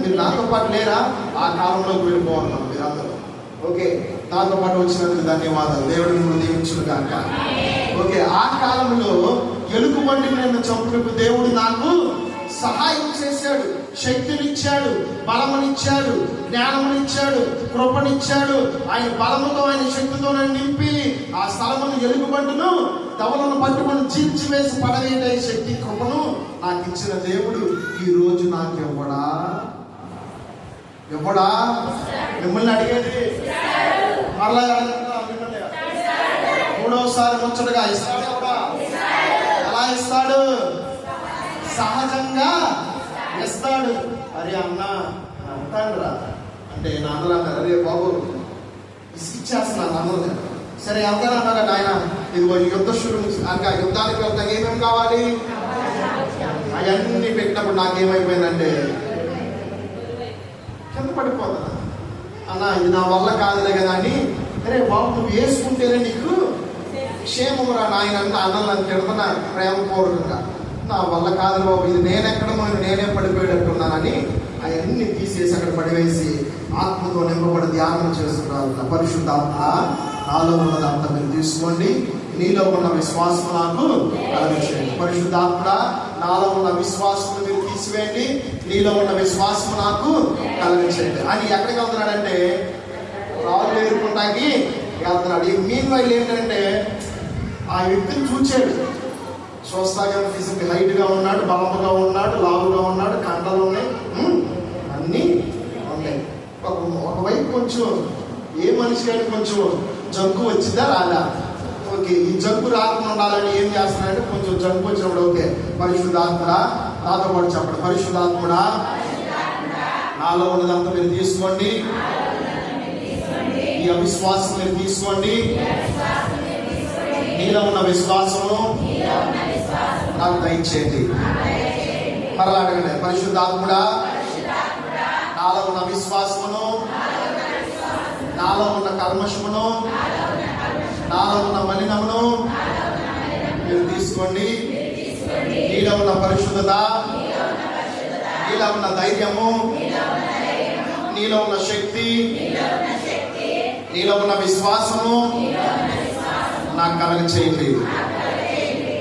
మీరు నాతో పాటు లేరా? ఆ కాలంలోకి వెళ్ళిపోవాలి మనం మీరందరూ. ఓకే, నాతో పాటు వచ్చినందుకు ధన్యవాదాలు. దేవుడు మిమ్మల్ని దీవించును గాక. ఓకే, ఆ కాలంలో ఎలుగు బంటిని నేను చంపుటకు దేవుడు నాకు సహాయం చేశాడు, శక్తినిచ్చాడు, బలమునిచ్చాడు, జ్ఞానమునిచ్చాడు, కృపనిచ్చాడు. ఆయన బలముతో, ఆయన శక్తితో నింపి ఆ స్థలమును ఎలుగుబంటును దవలను పట్టుకొని చీల్చివేసి పడవేసే శక్తి, కృపను నాకు ఇచ్చిన దేవుడు ఈ రోజు నాకు ఇవ్వడా? మిమ్మల్ని అడిగేది మరలా మిమ్మల్ని మూడవసారి ముచ్చటగా ఇస్తాడు. ఎలా ఇస్తాడు? సహజంగా ఇస్తాడు. అరే అన్న అంటాడు రా అంటే నాన్నలు అన్నారు, అరే బాబు ఇసుకిచ్చేస్తున్నాను అన్నది. సరే అంతనే అన్నాడు ఆయన, ఇదిగో యుద్ధ శురు ఇంకా యుద్ధానికి వెళ్తాం, ఏమేమి కావాలి అవన్నీ పెట్టినప్పుడు నాకేమైపోయిందంటే కింద పడిపోతున్నా. అన్న ఇది నా వల్ల కాదులే కదా అని, అరే బాబు నువ్వు వేసుకుంటేనే నీకు క్షేమం రా నాయన అంటే అన్నలు నన్ను తిడుతున్నా ప్రేమపూర్వకంగా. నా వల్ల కాదు బాబు, ఇది నేనెక్కడమో నేనే పడిపోయేటట్టున్నానని అవన్నీ తీసేసి అక్కడ పడివేసి ఆత్మతో నింపబడి ధ్యానం చేస్తున్నారు. పరిశుద్ధాత్మ నాలో ఉన్నదంతా మీరు తీసుకోండి, నీలో ఉన్న విశ్వాసం నాకు కలగచేయండి. పరిశుద్ధాత్మ నాలో ఉన్న విశ్వాసం మీరు తీసివేయండి, నీలో ఉన్న విశ్వాసం నాకు కలగచేయండి అని ఎక్కడికి వెళ్తున్నాడంటే రాజు ఏరుకుంటాకి వెళ్తున్నాడు. ఈ మీన్ వైల్ ఏంటంటే ఆ వ్యక్తిని చూచాడు, చూస్తాగా ఫిజికల్ హైట్ గా ఉన్నాడు, బలముగా ఉన్నాడు, లావుగా ఉన్నాడు, కండలు ఉన్నాయి, అన్నీ ఉన్నాయి. ఒకవైపు కొంచెం ఏ మనిషి కానీ కొంచెం జంకు వచ్చిందా రాదా? ఓకే, ఈ జంకు రాకుండా ఉండాలని ఏం చేస్తున్నాడంటే కొంచెం జంకు వచ్చినప్పుడు ఓకే పరిశుద్ధాత్ముడా నాతో పాటు చెప్పండి, పరిశుద్ధాత్ముడా నాలో ఉన్నదంతా మీరు తీసుకోండి, ఈ అవిశ్వాసం మీరు తీసుకోండి, నీలో ఉన్న విశ్వాసము నాకు దయచేయండి. మరలా అడగండి, పరిశుద్ధాత్ముడా నాలో ఉన్న విశ్వాసమును, నాలో ఉన్న కల్మషమును, నాలో ఉన్న మలినమును మీరు తీసుకోండి. నీలో ఉన్న పరిశుద్ధత, నీలో ఉన్న ధైర్యము, నీలో ఉన్న శక్తి, నీలో ఉన్న విశ్వాసము నాకు కలగచేయండి.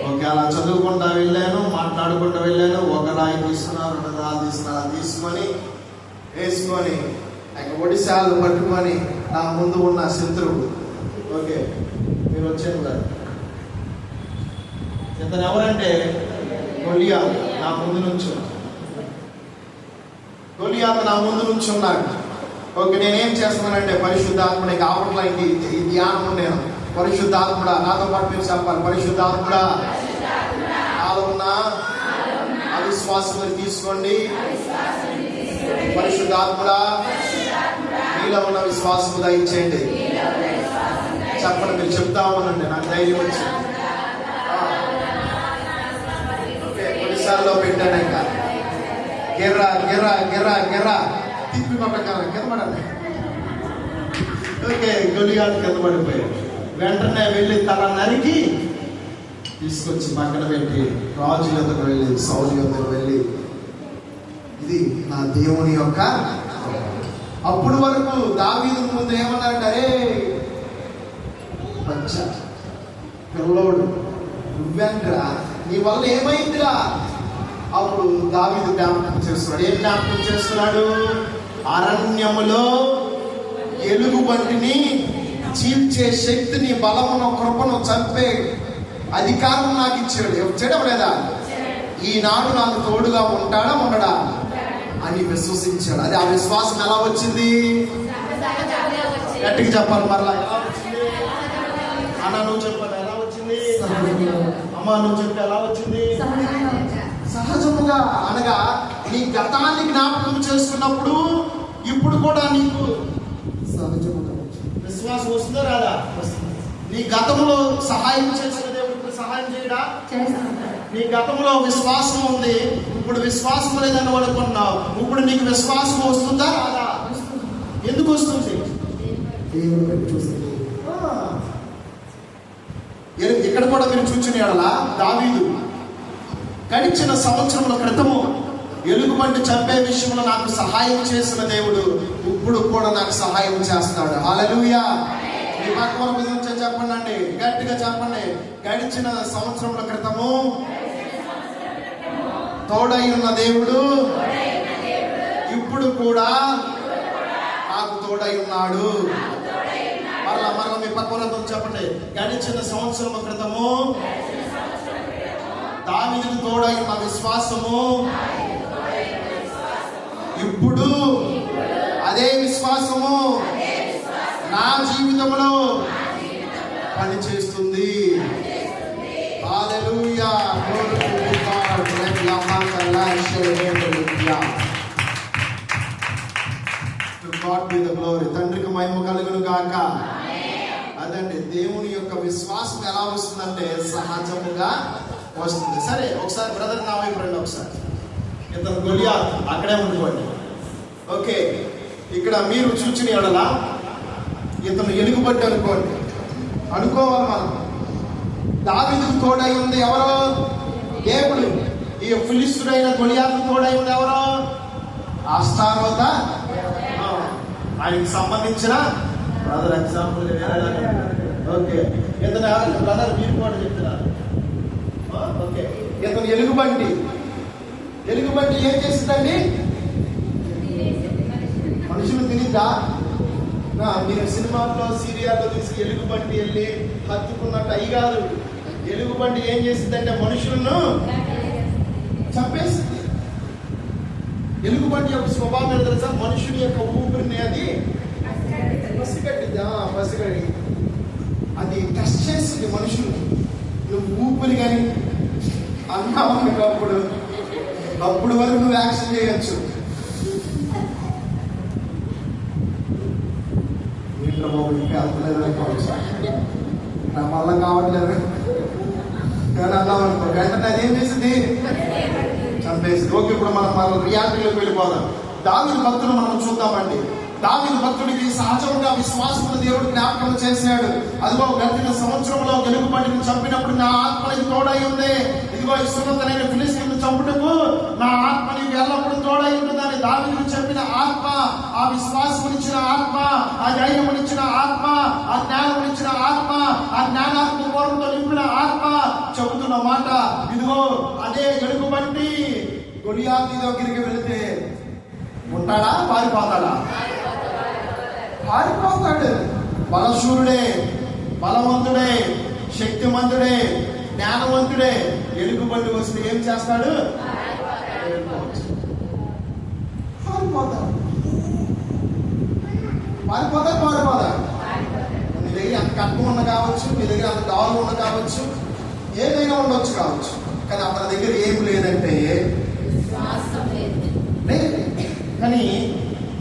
ఓకే, అలా చదువుకుంటా వెళ్ళాను, మాట్లాడుకుంటూ వెళ్ళాను. ఒక రాయి తీసుకున్నారు, రెండు రాళ్ళు తీసుకున్నారు, తీసుకొని వేసుకొని ఒడిశాలు పట్టుకొని నా ముందు ఉన్న శత్రువు. ఓకే, మీరు వచ్చాను కదా, ఇతను ఎవరంటే గొలియాతు నా ముందు నుంచి, గొలియాతు నా ముందు నుంచి ఉన్నాడు. ఓకే, నేనేం చేస్తున్నానంటే పరిశుద్ధాత్ముడికి ఆపట్లకి ఈ ధ్యానం నేను, పరిశుద్ధాత్ముడా నాతో పాటు మీరు చెప్పాలి, పరిశుద్ధాత్ముడా నాలో ఉన్న అవిశ్వాసం తీసుకోండి, పరిశుద్ధాత్ముడా నీలో ఉన్న విశ్వాసం దయచేయండి. చెప్పండి, మీరు చెప్తా ఉన్నాండి, నాకు ధైర్యం వచ్చింది. ఒడిశాల్లో పెట్టాను ఇంకా గిర్రా గిర్రా గిర్రా గిర్రా తిప్పి పట్టకాలం కింద పడండి. ఓకే, గొలియాతు కింద పడిపోయాడు. వెంటనే వెళ్ళి తల నరికి తీసుకొచ్చి పక్కన పెట్టి రాజు యొద్దకు వెళ్ళి సౌలు యొద్దకు వెళ్ళి ఇది నా దేవుని యొక్క. అప్పుడు వరకు దావీదు ముందు ఏమన్నాడంటే అరే బచ్చా పిల్లోడు నువ్వెంట్రా, నీ వల్ల ఏమైందిరా? అప్పుడు దావీదు జ్ఞాపకం చేస్తున్నాడు. ఏం జ్ఞాపకం చేస్తున్నాడు? అరణ్యములో ఎలుగుబంటిని చీల్చే శక్తిని, బలమును, కృపను, చంపే అధికారం నాకు ఇచ్చాడు. చేయడం లేదా? ఈనాడు నాకు తోడుగా ఉంటాడా ఉండడా అని విశ్వసించాడు. అది ఆ విశ్వాసం ఎలా వచ్చింది? గట్టిగా చెప్పాలి మరలా. ఎలా వచ్చింది? అన్న నువ్వు చెప్పాలి ఎలా వచ్చింది? అమ్మ నువ్వు చెప్పి ఎలా వచ్చింది? సహజముగా అనగా నీ గతాన్ని జ్ఞాపకం చేసుకున్నప్పుడు ఇప్పుడు కూడా నీకు సహజముగా విశ్వాసం వస్తుందా రాదా? నీ గతంలో సహాయం చేసిన దేవుడు సహాయం చేయడా? నీ గతంలో విశ్వాసం ఉంది, ఇప్పుడు విశ్వాసం లేదని అనుకున్నావు, ఇప్పుడు నీకు విశ్వాసం వస్తుందా రాదా? ఎందుకు వస్తుంది? దేవుడు పెట్టి చూస్తుంది. ఇక్కడ కూడా మీరు చూచిన ఎడలా దావీదు గడిచిన సంవత్సరముల క్రితము ఎలుగుబంటి చంపే విషయంలో నాకు సహాయం చేసిన దేవుడు ఇప్పుడు కూడా నాకు సహాయం చేస్తాడు. హల్లెలూయా. మీ పక్కన గురించి చెప్పండి అండి, గట్టిగా చెప్పండి. గడిచిన సంవత్సరముల క్రితము తోడై ఉన్న దేవుడు ఇప్పుడు కూడా నాకు తోడై ఉన్నాడు. మరలా మీ పక్కన చెప్పండి. గడిచిన సంవత్సరముల క్రితము దావీదుకు తోడై ఉన్న విశ్వాసము ఇప్పుడు అదే విశ్వాసము నా జీవితంలో పనిచేస్తుంది. హల్లెలూయా. Glory to God. Let your heart and life share hallelujah. To God be the glory. తండ్రికి మహిమ కలుగును గాక. అదండి దేవుని యొక్క విశ్వాసం ఎలా వస్తుందంటే సహజముగా వస్తుంది. సరే, ఒకసారి బ్రదర్ నా వైపు రండి. ఒకసారి ఇతను గొలియాత్ అక్కడే ఉండిపోండి. ఓకే, ఇక్కడ మీరు చూచిన ఎడల ఇతను ఎలుగుబట్టి అనుకోవాలి మనం. దావీదుకు తోడై ఉంది ఎవరో? దేవుడు. ఈ ఫిలిష్తుడైన గొలియాతుకు తోడై ఉంది ఎవరో? ఆస్తారోత. ఆయనకి సంబంధించిన బ్రదర్ ఎగ్జాంపుల్. ఓకే, ఇతను బ్రదర్ మీరు కూడా చెప్తున్నారు. ఓకే, ఇతను ఎలుగుబంటి ఏం చేస్తుందండి? మనుషులు తినిద్దా? మీరు సినిమాల్లో సీరియాల్లో చూసి ఎలుగుబంటి వెళ్ళి హత్తుకున్నట్టు అయి కాదు. ఎలుగుబంటి ఏం చేసిందంటే మనుషులను చంపేసింది. ఎలుగుబంటి యొక్క స్వభావం ఏంటో తెలుసా? మనుషుని యొక్క ఊపిరిని అది పసిగట్టి అది టెస్ట్ చేసింది మనుషులు. నువ్వు ఊపిరి కానీ అన్నావు అప్పుడు వరకు నువ్వు యాక్షన్ చేయొచ్చు. నా వల్ల కావట్లేదు కానీ అన్నాం అనుకో, వెంటనే అదేం చేసింది? చంపేసింది. ఓకే, ఇప్పుడు మనం రియాలిటీలోకి వెళ్ళిపోదాం. దావీదు భక్తులు మనం చూద్దామండి. దావీదు భక్తుడికి సహజంగా విశ్వాసమును దేవుడు జ్ఞాపకం చేశాడు. అదిగో గడిచిన సంవత్సరంలో ఎలుగుబంటిని చంపినప్పుడు నా ఆత్మ నీకు తోడై ఉంది. ఇదిగో ఈ సున్నతనైన ఫిలిష్తీయులను చంపుటకు నా ఆత్మ నీకు ఎల్లప్పుడూ తోడై ఉంటుందని దావీదుకు చెప్పిన ఆత్మ, ఆ విశ్వాసమునిచ్చిన ఆత్మ, ఆ ధైర్యమునిచ్చిన ఆత్మ, ఆ జ్ఞానమునిచ్చిన ఆత్మ, ఆ జ్ఞానాత్మ పూర్వంతో నింపిన ఆత్మ చెబుతున్న మాట ఇదిగో అదే ఎలుగుబంటి గొలియాతు దగ్గరికి వెళితే ఉంటాడా? పారిపోతాడా? పారిపోతాడు. బలశూరుడే, బలవంతుడే, శక్తిమంతుడే, జ్ఞానవంతుడే. ఎలుగుబంటి వస్తే ఏం చేస్తాడు? పారిపోతా. మీ దగ్గర అంత కట్నం ఉన్న కావచ్చు, మీ దగ్గర అంత డాలర్ ఉన్న కావచ్చు, ఏదైనా ఉండొచ్చు కావచ్చు, కానీ అతని దగ్గర ఏం లేదంటే లేదు. కానీ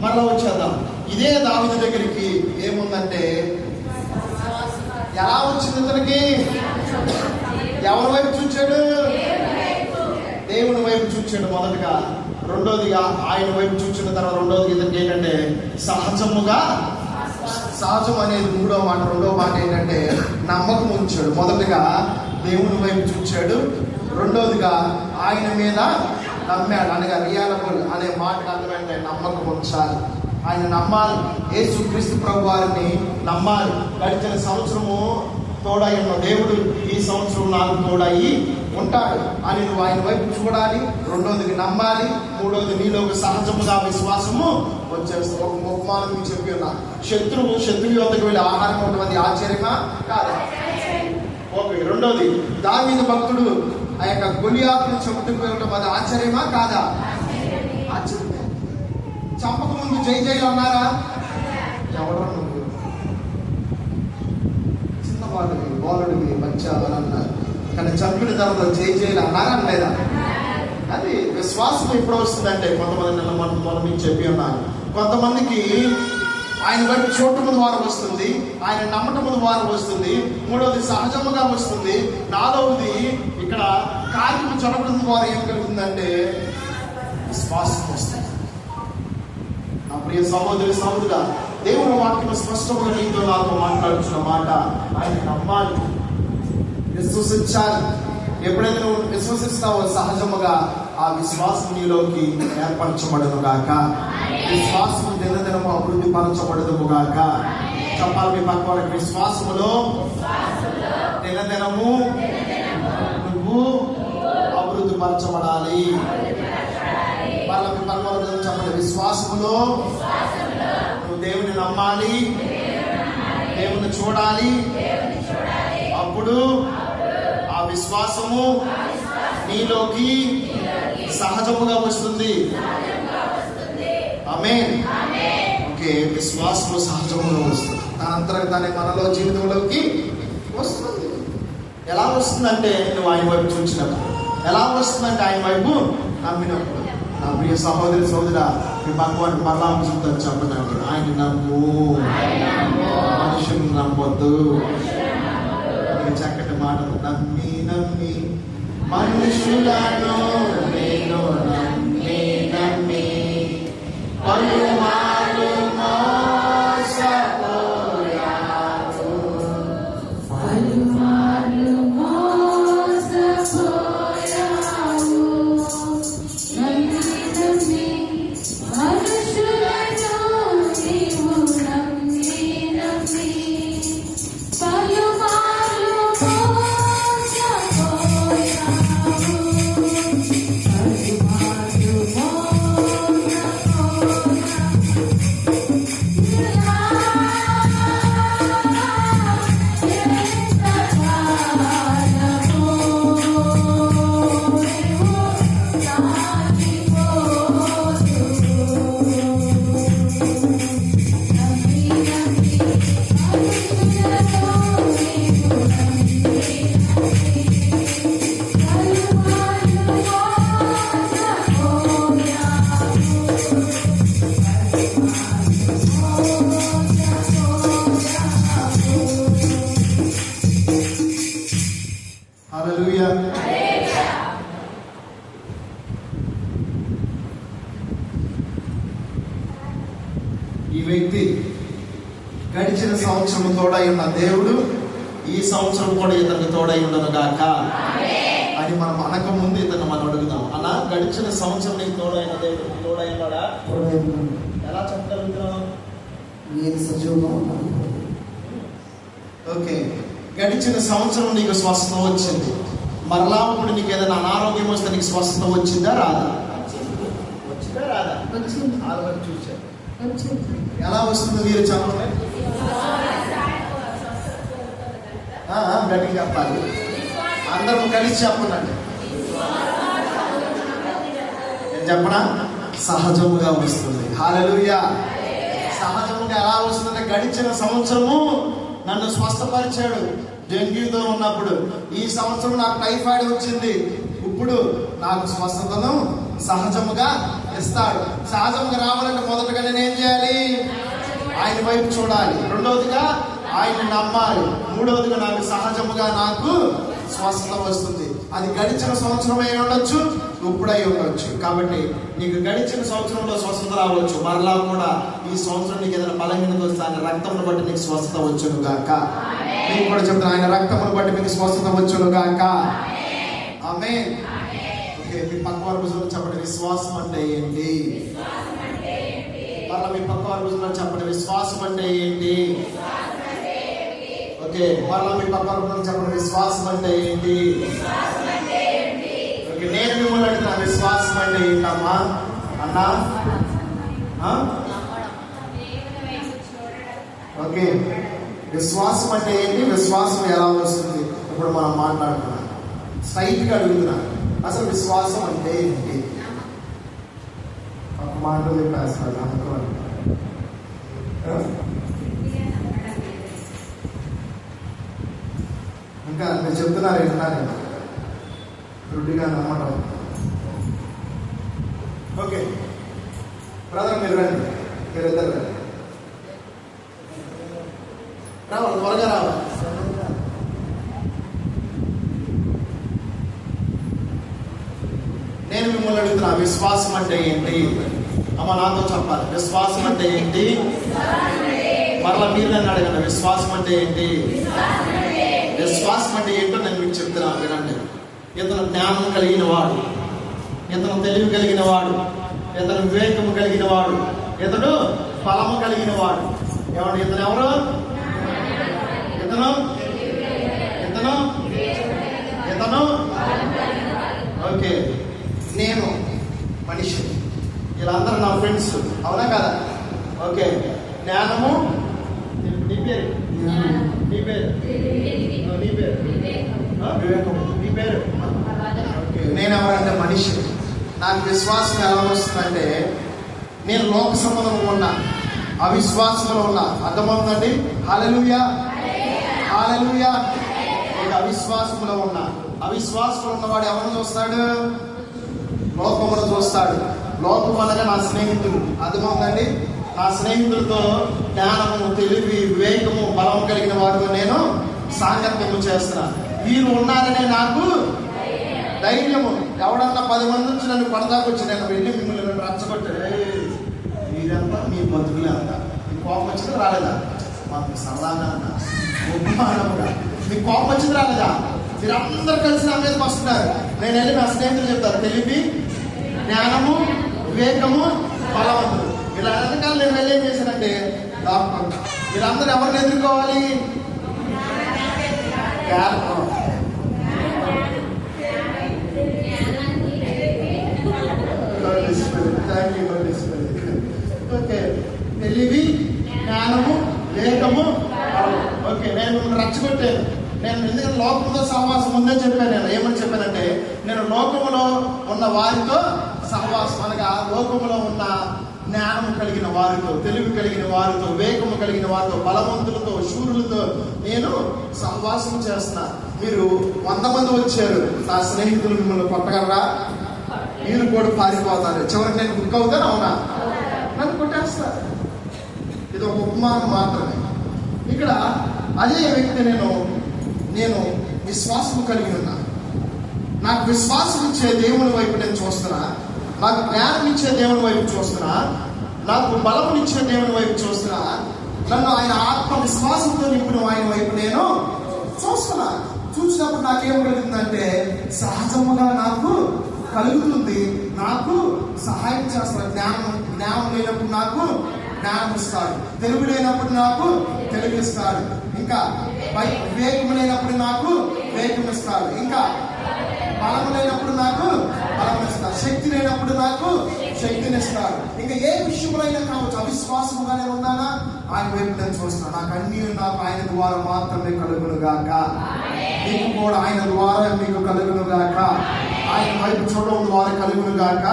మరలా వచ్చేద్దాం. ఇదే దావీదు దగ్గరికి ఏముందంటే ఎలా వచ్చింది? ఇతనికి ఎవరి వైపు చూచాడు? దేవుని వైపు చూచాడు మొదటిగా. రెండోదిగా ఆయన వైపు చూచిన తర్వాత రెండోది ఇతనికి ఏంటంటే సహజం అనేది మూడో మాట. రెండో మాట ఏంటంటే నమ్మకం ఉంచాడు. మొదటిగా దేవుని వైపు చూచాడు, రెండోదిగా ఆయన మీద నమ్మాడు. అనగా రియలబుల్ అనే మాటకు అర్థమైంటే నమ్మకం ఉంచాలి. ఆయన నమ్మాలి. యేసుక్రీస్తు ప్రభు వారిని నమ్మాలి. గడిచిన సంవత్సరము తోడై ఉన్న దేవుడు ఈ సంవత్సరం నాకు తోడయి ఉంటాడు అని నువ్వు ఆయన వైపు చూడాలి. రెండోది నమ్మాలి. మూడోది నీలో సహజముగా విశ్వాసము వచ్చేస్తుంది. ఒక ఉపమానం చెప్పి ఉన్నా, శత్రువు వద్దకు వెళ్ళి ఆహారం ఉంటుంది, ఆశ్చర్యమా కాదా? ఓకే. రెండోది దావీదు భక్తుడు ఆ యొక్క గొలియాతును చెబుతూ వెళ్ళటం అది ఆశ్చర్యమా కాదా? ఆశ్చర్యమే. చంపక ముందు జై జైలు అన్నారా? ఎవరు నువ్వు? చిన్నవాడివి, బాలుడివి, బచ్చా అని అన్నారు. కానీ చంపిన తర్వాత జై జైలు అన్నారా లేదా? అది విశ్వాసం ఎప్పుడు వస్తుందంటే కొంతమంది మనం మీకు చెప్పి ఉన్నాను. కొంతమందికి ఆయన వైపు చూడటం ద్వారా వస్తుంది, ఆయన నమ్మటం ద్వారా వస్తుంది. మూడవది సహజముగా వస్తుంది. నాలుగవది ఇక్కడ కార్యము చదవడం ద్వారా ఏం కలుగుతుందంటే విశ్వాసం వస్తుంది. నా ప్రియ సహోదరుడా, దేవుని వాక్యం స్పష్టంగా నీతో నాతో మాట్లాడుతున్న మాట ఆయన నమ్మాలి. విశ్వసించాలి. ఎప్పుడైతే నువ్వు విశ్వసిస్తావో సహజముగా ఆ విశ్వాసం నీలోకి ఏర్పరచబడను గాక. విశ్వాసం దినదినము అభివృద్ధి పరచబడదు గాక. చెప్పాలి మీ పక్క వాళ్ళకి, విశ్వాసములో దినదినము నువ్వు అభివృద్ధి పరచబడాలి. వాళ్ళ మీ పక్క వాళ్ళకి చెప్పండి, విశ్వాసములో నువ్వు దేవుని నమ్మాలి, దేవుని చూడాలి. అప్పుడు ఆ విశ్వాసము నీలోకి సహజముగా వస్తుంది. ఆమేన్. ఓకే, విశ్వాసము సహజముగా వస్తుంది. దానంతరం దాని మనలో జీవితంలోకి వస్తుంది. ఎలా వస్తుందంటే నువ్వు ఆయన వైపు చూసినప్పుడు. ఎలా వస్తుందంటే ఆయన వైపు నమ్మినప్పుడు. నా ప్రియ సహోదరి సహోదరా, మీ భగవాన్ పరలాభం చూద్దాం చెప్పండి. ఆయన నమ్ము, మనుషుని నమ్మొద్దు. చక్కటి మాటలు, నమ్మి నమ్మి మనుషులను నేను నమ్మి నమ్మి పలుమార్లు మోసపోయాను. హల్లెలూయా. ఈ వ్యక్తి గడిచిన సంవత్సరం తోడై ఉన్న దేవుడు ఈ సంవత్సరం కూడా ఇతనికి తోడై ఉండను గాక అని మనం అనక ముందు ఇతను మనం అడుగుదాం. అలా గడిచిన సంవత్సరం నీకు తోడైన దేవుడు తోడై ఉన్నాడా? ఎలా చెప్పగలుగుతున్నావు? నేను సజీవంగా ఉన్నాను. ఓకే, గడిచిన సంవత్సరం నీకు స్వస్థత వచ్చింది. మరలా ఇప్పుడు నీకు ఏదైనా అనారోగ్యం వస్తే నీకు స్వస్థత వచ్చిందా రాదా? వచ్చిందా రాదా? ఆల్రెడీ చూశారు. ఎలా వస్తుంది మీరు చెప్పండి. గట్టిగా చెప్పాలి. అందరూ కలిసి చెప్పనండి. నేను చెప్పనా? సహజముగా వస్తుంది. హల్లెలూయా. సహజముగా ఎలా వస్తుందంటే, గడిచిన సంవత్సరము నన్ను స్వస్థపరిచాడు డెంగ్యూతో ఉన్నప్పుడు. ఈ సంవత్సరం నాకు టైఫాయిడ్ వచ్చింది. ఇప్పుడు నాకు స్వస్థతను సహజముగా ఇస్తాడు. సహజంగా రావాలంటే మొదటగా నేను ఏం చేయాలి? ఆయన వైపు చూడాలి. రెండవదిగా ఆయన నమ్మాలి. మూడవదిగా నాకు సహజముగా నాకు స్వస్థత వస్తుంది. అది గడిచిన సంవత్సరం అయి ఉండొచ్చు, ఇప్పుడై ఉండొచ్చు. కాబట్టి నీకు గడిచిన సంవత్సరంలో స్వస్థత రావచ్చు. మరలా కూడా ఈ సంవత్సరం నీకు ఏదైనా బలహీనత వస్తే ఆయన రక్తమును బట్టి నీకు స్వస్థత వచ్చును గాక. నేను కూడా చెప్తాను, ఆయన రక్తమును బట్టి మీకు స్వస్థత వచ్చును గాక. ఆమేన్. ఓకే, మీ పక్క వారి భుజంలో చెప్పండి, విశ్వాసం అంటే ఏంటి? మరలా మీ పక్క వారి భుజంలో చెప్పండి, విశ్వాసం అంటే ఏంటి? ఓకే, మరలా మీ పక్క వారి భుజంలో చెప్పండి, విశ్వాసం అంటే ఏంటి? ఓకే, నేను మిమ్మల్ని అడుగుతున్నా, విశ్వాసం అంటే ఏంటమ్మా అన్నా? ఓకే, విశ్వాసం అంటే ఏంటి? విశ్వాసం ఎలా వస్తుంది? ఇప్పుడు మనం మాట్లాడుతున్నాం. స్ట్రైట్గా అడుగుతున్నా, అసలు విశ్వాసం అంటే ఏంటి? ఒక మాటలో చెప్పేస్తాడు అనుకోండి. ఇంకా మీరు చెప్తున్నారు ఏంటన్నారు, రుడిగా నమ్మటం. ఓకే బ్రదర్, మీరు రండి, మీరు ఇద్దరు రండి. రావాలి, త్వరగా రావాలి. నేను మిమ్మల్ని అడుగుతున్నా, విశ్వాసం అంటే ఏంటి? అమ్మ నాతో చెప్పాలి, విశ్వాసం అంటే ఏంటి? మరలా మీరు నన్ను అడగండి, విశ్వాసం అంటే ఏంటి? విశ్వాసం అంటే ఏంటో నేను మీకు చెప్తున్నా వినండి. ఇతను జ్ఞానం కలిగిన వాడు, ఇతను తెలివి కలిగిన వాడు, ఇతను వివేకము కలిగిన వాడు, ఇతడు బలము కలిగిన వాడు. ఏమండి ఇతను ఎవరు? ఇతను ఇతను ఇతను ఓకే. నేను మనిషి, వీళ్ళందరూ నా ఫ్రెండ్స్, అవునా కదా? ఓకే. జ్ఞానము, నీ పేరు నీ పేరు నీ పేరు వివేకము, నీ పేరు ఓకే. నేను ఎవరంటే మనిషి. నాకు విశ్వాసం ఎలా వస్తుందంటే, నేను లోక సంబంధంలో ఉన్నా, అవిశ్వాసంలో ఉన్నా. అర్థమవుతుందండి? హల్లెలూయా హల్లెలూయా. ఇక అవిశ్వాసంలో ఉన్నా. అవిశ్వాసంలో ఉన్నవాడు ఎవరిని చూస్తాడు? లోకమును చూస్తాడు. లోకం అనగా నా స్నేహితులు. అర్థమవుతుందండి? నా స్నేహితులతో జ్ఞానము, తెలివి, వివేకము, బలం కలిగిన వారితో నేను సాంగత్యము చేస్తున్నా. వీరు ఉన్నారనే నాకు ధైర్యము. ఎవడన్నా 10 మంది నుంచి నన్ను కొడదాకొచ్చి నేను వెళ్ళి మిమ్మల్ని రచ్చగొట్టే, మీరంతా మీ బతుకులే అంట. మీ కోపం వచ్చింది రాలేదా? మాకు సరదాగా అన్న ఉపమానముగా. మీ కోపం వచ్చింది రాలేదా? మీరు అందరు కలిసి నా మీదకి వస్తున్నారు. నేను వెళ్ళి నా స్నేహితులు చెప్తాను, తెలివి, జ్ఞానము, వివేకము, బలవంతుడు. ఇలా వెనకాల నేను వెళ్ళి ఏం చేశానంటే, డాక్టర్ మీరందరూ ఎవరిని ఎదుర్కోవాలి? ఓకే. తెలివి, జ్ఞానము, వివేకము. ఓకే. నేను మిమ్మల్ని రచ్చగొట్టాను. నేను ఎందుకంటే లోకంతో సహవాసం ఉందని చెప్పాను. నేను ఏమని చెప్పానంటే, నేను లోకములో ఉన్న వారితో సహవాసం అనగా లోకములో ఉన్న జ్ఞానము కలిగిన వారితో, తెలివి కలిగిన వారితో, వివేకము కలిగిన వారితో, బలవంతులతో, శూరులతో నేను సహవాసం చేస్తున్నా. మీరు 100 మంది వచ్చారు, నా స్నేహితులు మిమ్మల్ని కొట్టగలరా? మీరు కూడా పారిపోతారు. చివరికి నేను బుక్ అవుతాను, అవునా? నన్ను కొట్టేస్తారు. ఇది ఒక ఉపమానం మాత్రమే. ఇక్కడ అదే వ్యక్తి నేను విశ్వాసం కలిగి ఉన్నా. నాకు విశ్వాసం ఇచ్చే దేవుని వైపు నేను చూస్తున్నా. నాకు జ్ఞానం ఇచ్చే దేవుని వైపు చూస్తున్నా. నాకు బలమునిచ్చే దేవుని వైపు చూస్తున్నా. నన్ను ఆయన ఆత్మ విశ్వాసంతో నింపిన ఆయన వైపు నేను చూస్తున్నా. చూసినప్పుడు నాకేం కలుగుతుందంటే, సహజముగా నాకు కలుగుతుంది, నాకు సహాయం చేస్తాడు. జ్ఞానం లేనప్పుడు నాకు జ్ఞానం ఇస్తాడు. తెలివి లేనప్పుడు నాకు తెలివిస్తాడు. ఇంకా వివేకం లేనప్పుడు నాకు వివేకం ఇస్తాడు. ఇంకా బలం లేనప్పుడు నాకు బలం ఇస్తాడు. శక్తి లేనప్పుడు నాకు శక్తిని ఇస్తాడు. ఇంకా ఏ విషయంలో కావచ్చు, అవిశ్వాసముగానే ఉన్నానా ఆయన వైపు నేను చూస్తాను. నాకు అన్ని నాకు ఆయన ద్వారా మాత్రమే కలుగును గాక. మీకు కూడా ఆయన ద్వారా మీకు కలుగును గాక. ఆయన వైపు చూడడం ద్వారా కలుగును గాక.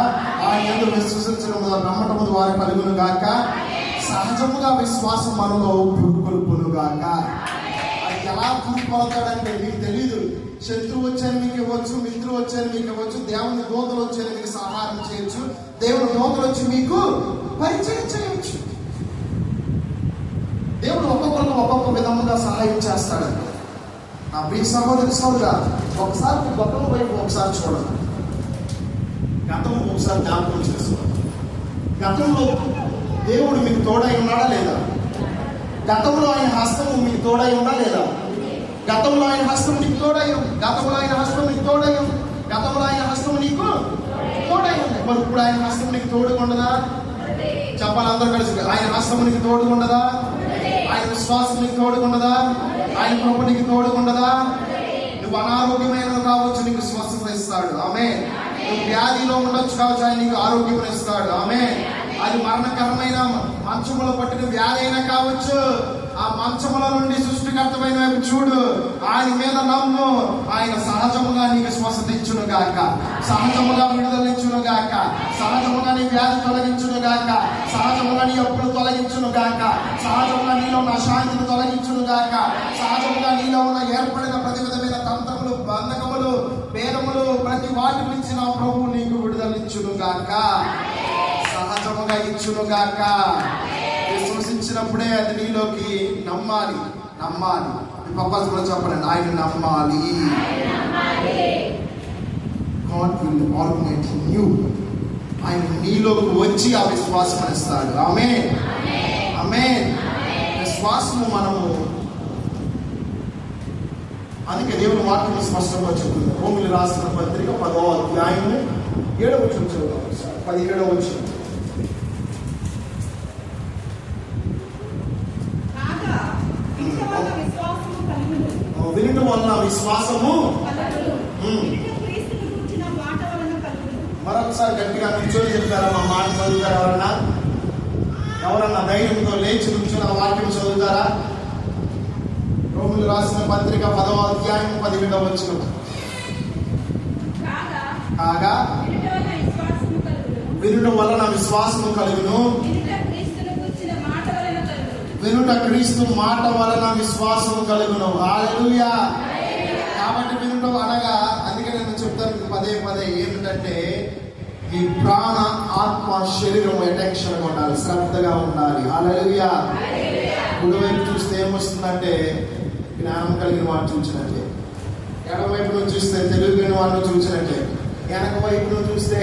ఆయన ఎందుకు విశ్వసించడం ద్వారా, నమ్మటం ద్వారా కలుగును గాక. సహజముగా విశ్వాసం మనలో పురుకొల్పును గాక. అది ఎలా పురుకొల్తాడంటే మీకు తెలీదు. శత్రువు వచ్చాను మీకు ఇవ్వచ్చు, మిత్రులు వచ్చాను మీకు ఇవ్వచ్చు, దేవుని దూతలు వచ్చాను మీకు సహాయం చేయొచ్చు, దేవుని దూతలు వచ్చి మీకు పరిచయం చేయవచ్చు. దేవుడు ఒక్కొక్కరికి ఒక్కొక్క విధముగా సహాయం చేస్తాడండి. నా ప్రియ సహోదరి సోదరుడా, ఒకసారి గతం వైపు ఒకసారి చూడండి, గతం ఒకసారి జ్ఞాపకం చేసుకోండి. గతంలో దేవుడు మీకు తోడై ఉన్నాడా లేదా? గతంలో ఆయన హస్తము మీకు తోడై ఉందా లేదా? గతంలో ఆయన హస్తం నీకు తోడయ్యం. గతంలో ఆయన హస్తం నీకు తోడయ్యం. గతంలో ఆయన హస్తం నీకు తోడయ్యం. మరి ఇప్పుడు ఆయన హస్తం నీకు తోడుకుండదా? చెప్పాలి అందరూ కలిసి. ఆయన హస్తం నీకు తోడుకుండదా? ఆయన విశ్వాసం నీకు తోడుకుండదా? ఆయన కృప నీకు తోడుకుండదా? నువ్వు అనారోగ్యమైన కావచ్చు, నీకు స్వస్థత ఇస్తాడు. ఆమేన్. నువ్వు వ్యాధిలో ఉండొచ్చు కావచ్చు, ఆయన నీకు ఆరోగ్యం ఇస్తాడు. ఆమేన్. అది మరణకరమైన మంచములో పట్టిన వ్యాధి అయినా కావచ్చు, ఆ మంచముల నుండి సృష్టికర్తమైన వైపు చూడు, ఆయన మీద నమ్ము. ఆయన సహజముగా నీకు స్వస్థత ఇచ్చును గాక, సహజముగా విడుదల ఇచ్చును గాక, సహజముగా నీ వ్యాధి తొలగించును గాక, సహజముగా నీ అప్పులు తొలగించును గాక, సహజముగా నీలో ఉన్న అశాంతిని తొలగించును గాక, సహజముగా నీలో ఉన్న ఏర్పడిన ప్రతి విధమైన తంత్రములు, బంధకములు, భేదములు, ప్రతి వాటి నుంచి నా ప్రభువు నీకు విడుదల ఇచ్చును గాక, సహజముగా ఇచ్చును గాక. విశ్వసించినప్పుడే అది నీలోకి నమ్మాలి. మీ పప్పాస్ కూడా చెప్పండి, ఆయన నమ్మాలి. God will augment in you. ఆయన నీలోకి వచ్చి ఆ విశ్వాసం ఇస్తాడు. ఆమేన్ ఆమేన్. విశ్వాసము మనము అందుకే దేవుని వాక్యం స్పష్టంగా చెప్తుంది. రోమిలి రాసిన పత్రిక 10వ అధ్యాయము 7వ వచనం చదువుతాం. 17వ వచనం. వినటం వలన విశ్వాసము. మరొకసారి గట్టిగా నిల్చొని చెప్తారా? మా మాట చదువుతారా? ఎవరన్నా ధైర్యంతో లేచి నుంచుని ఆ వాక్యం చదువుతారా? రోమిలి రాసిన పత్రిక 10వ అధ్యాయం 17వ వచనం. కాగా వినుట వలన విశ్వాసము కలుగును, వినుట క్రీస్తు మాట వలన విశ్వాసము కలుగును. హల్లెలూయా. కాబట్టి వినుట అనగా, అందుకే నేను చెప్తాను పదే పదే, ఏమిటంటే ఈ ప్రాణ ఆత్మ శరీరం అటెన్షన్ ఉండాలి, శ్రద్ధగా ఉండాలి. హల్లెలూయా. కుడివైపు చూస్తే ఏమొస్తుందంటే జ్ఞానం కలిగిన వాడిని చూసినట్టే, ఎడమవైపు నుంచి చూస్తే తెలివిని వాడిని చూసినట్టే, వెనక వైపు చూస్తే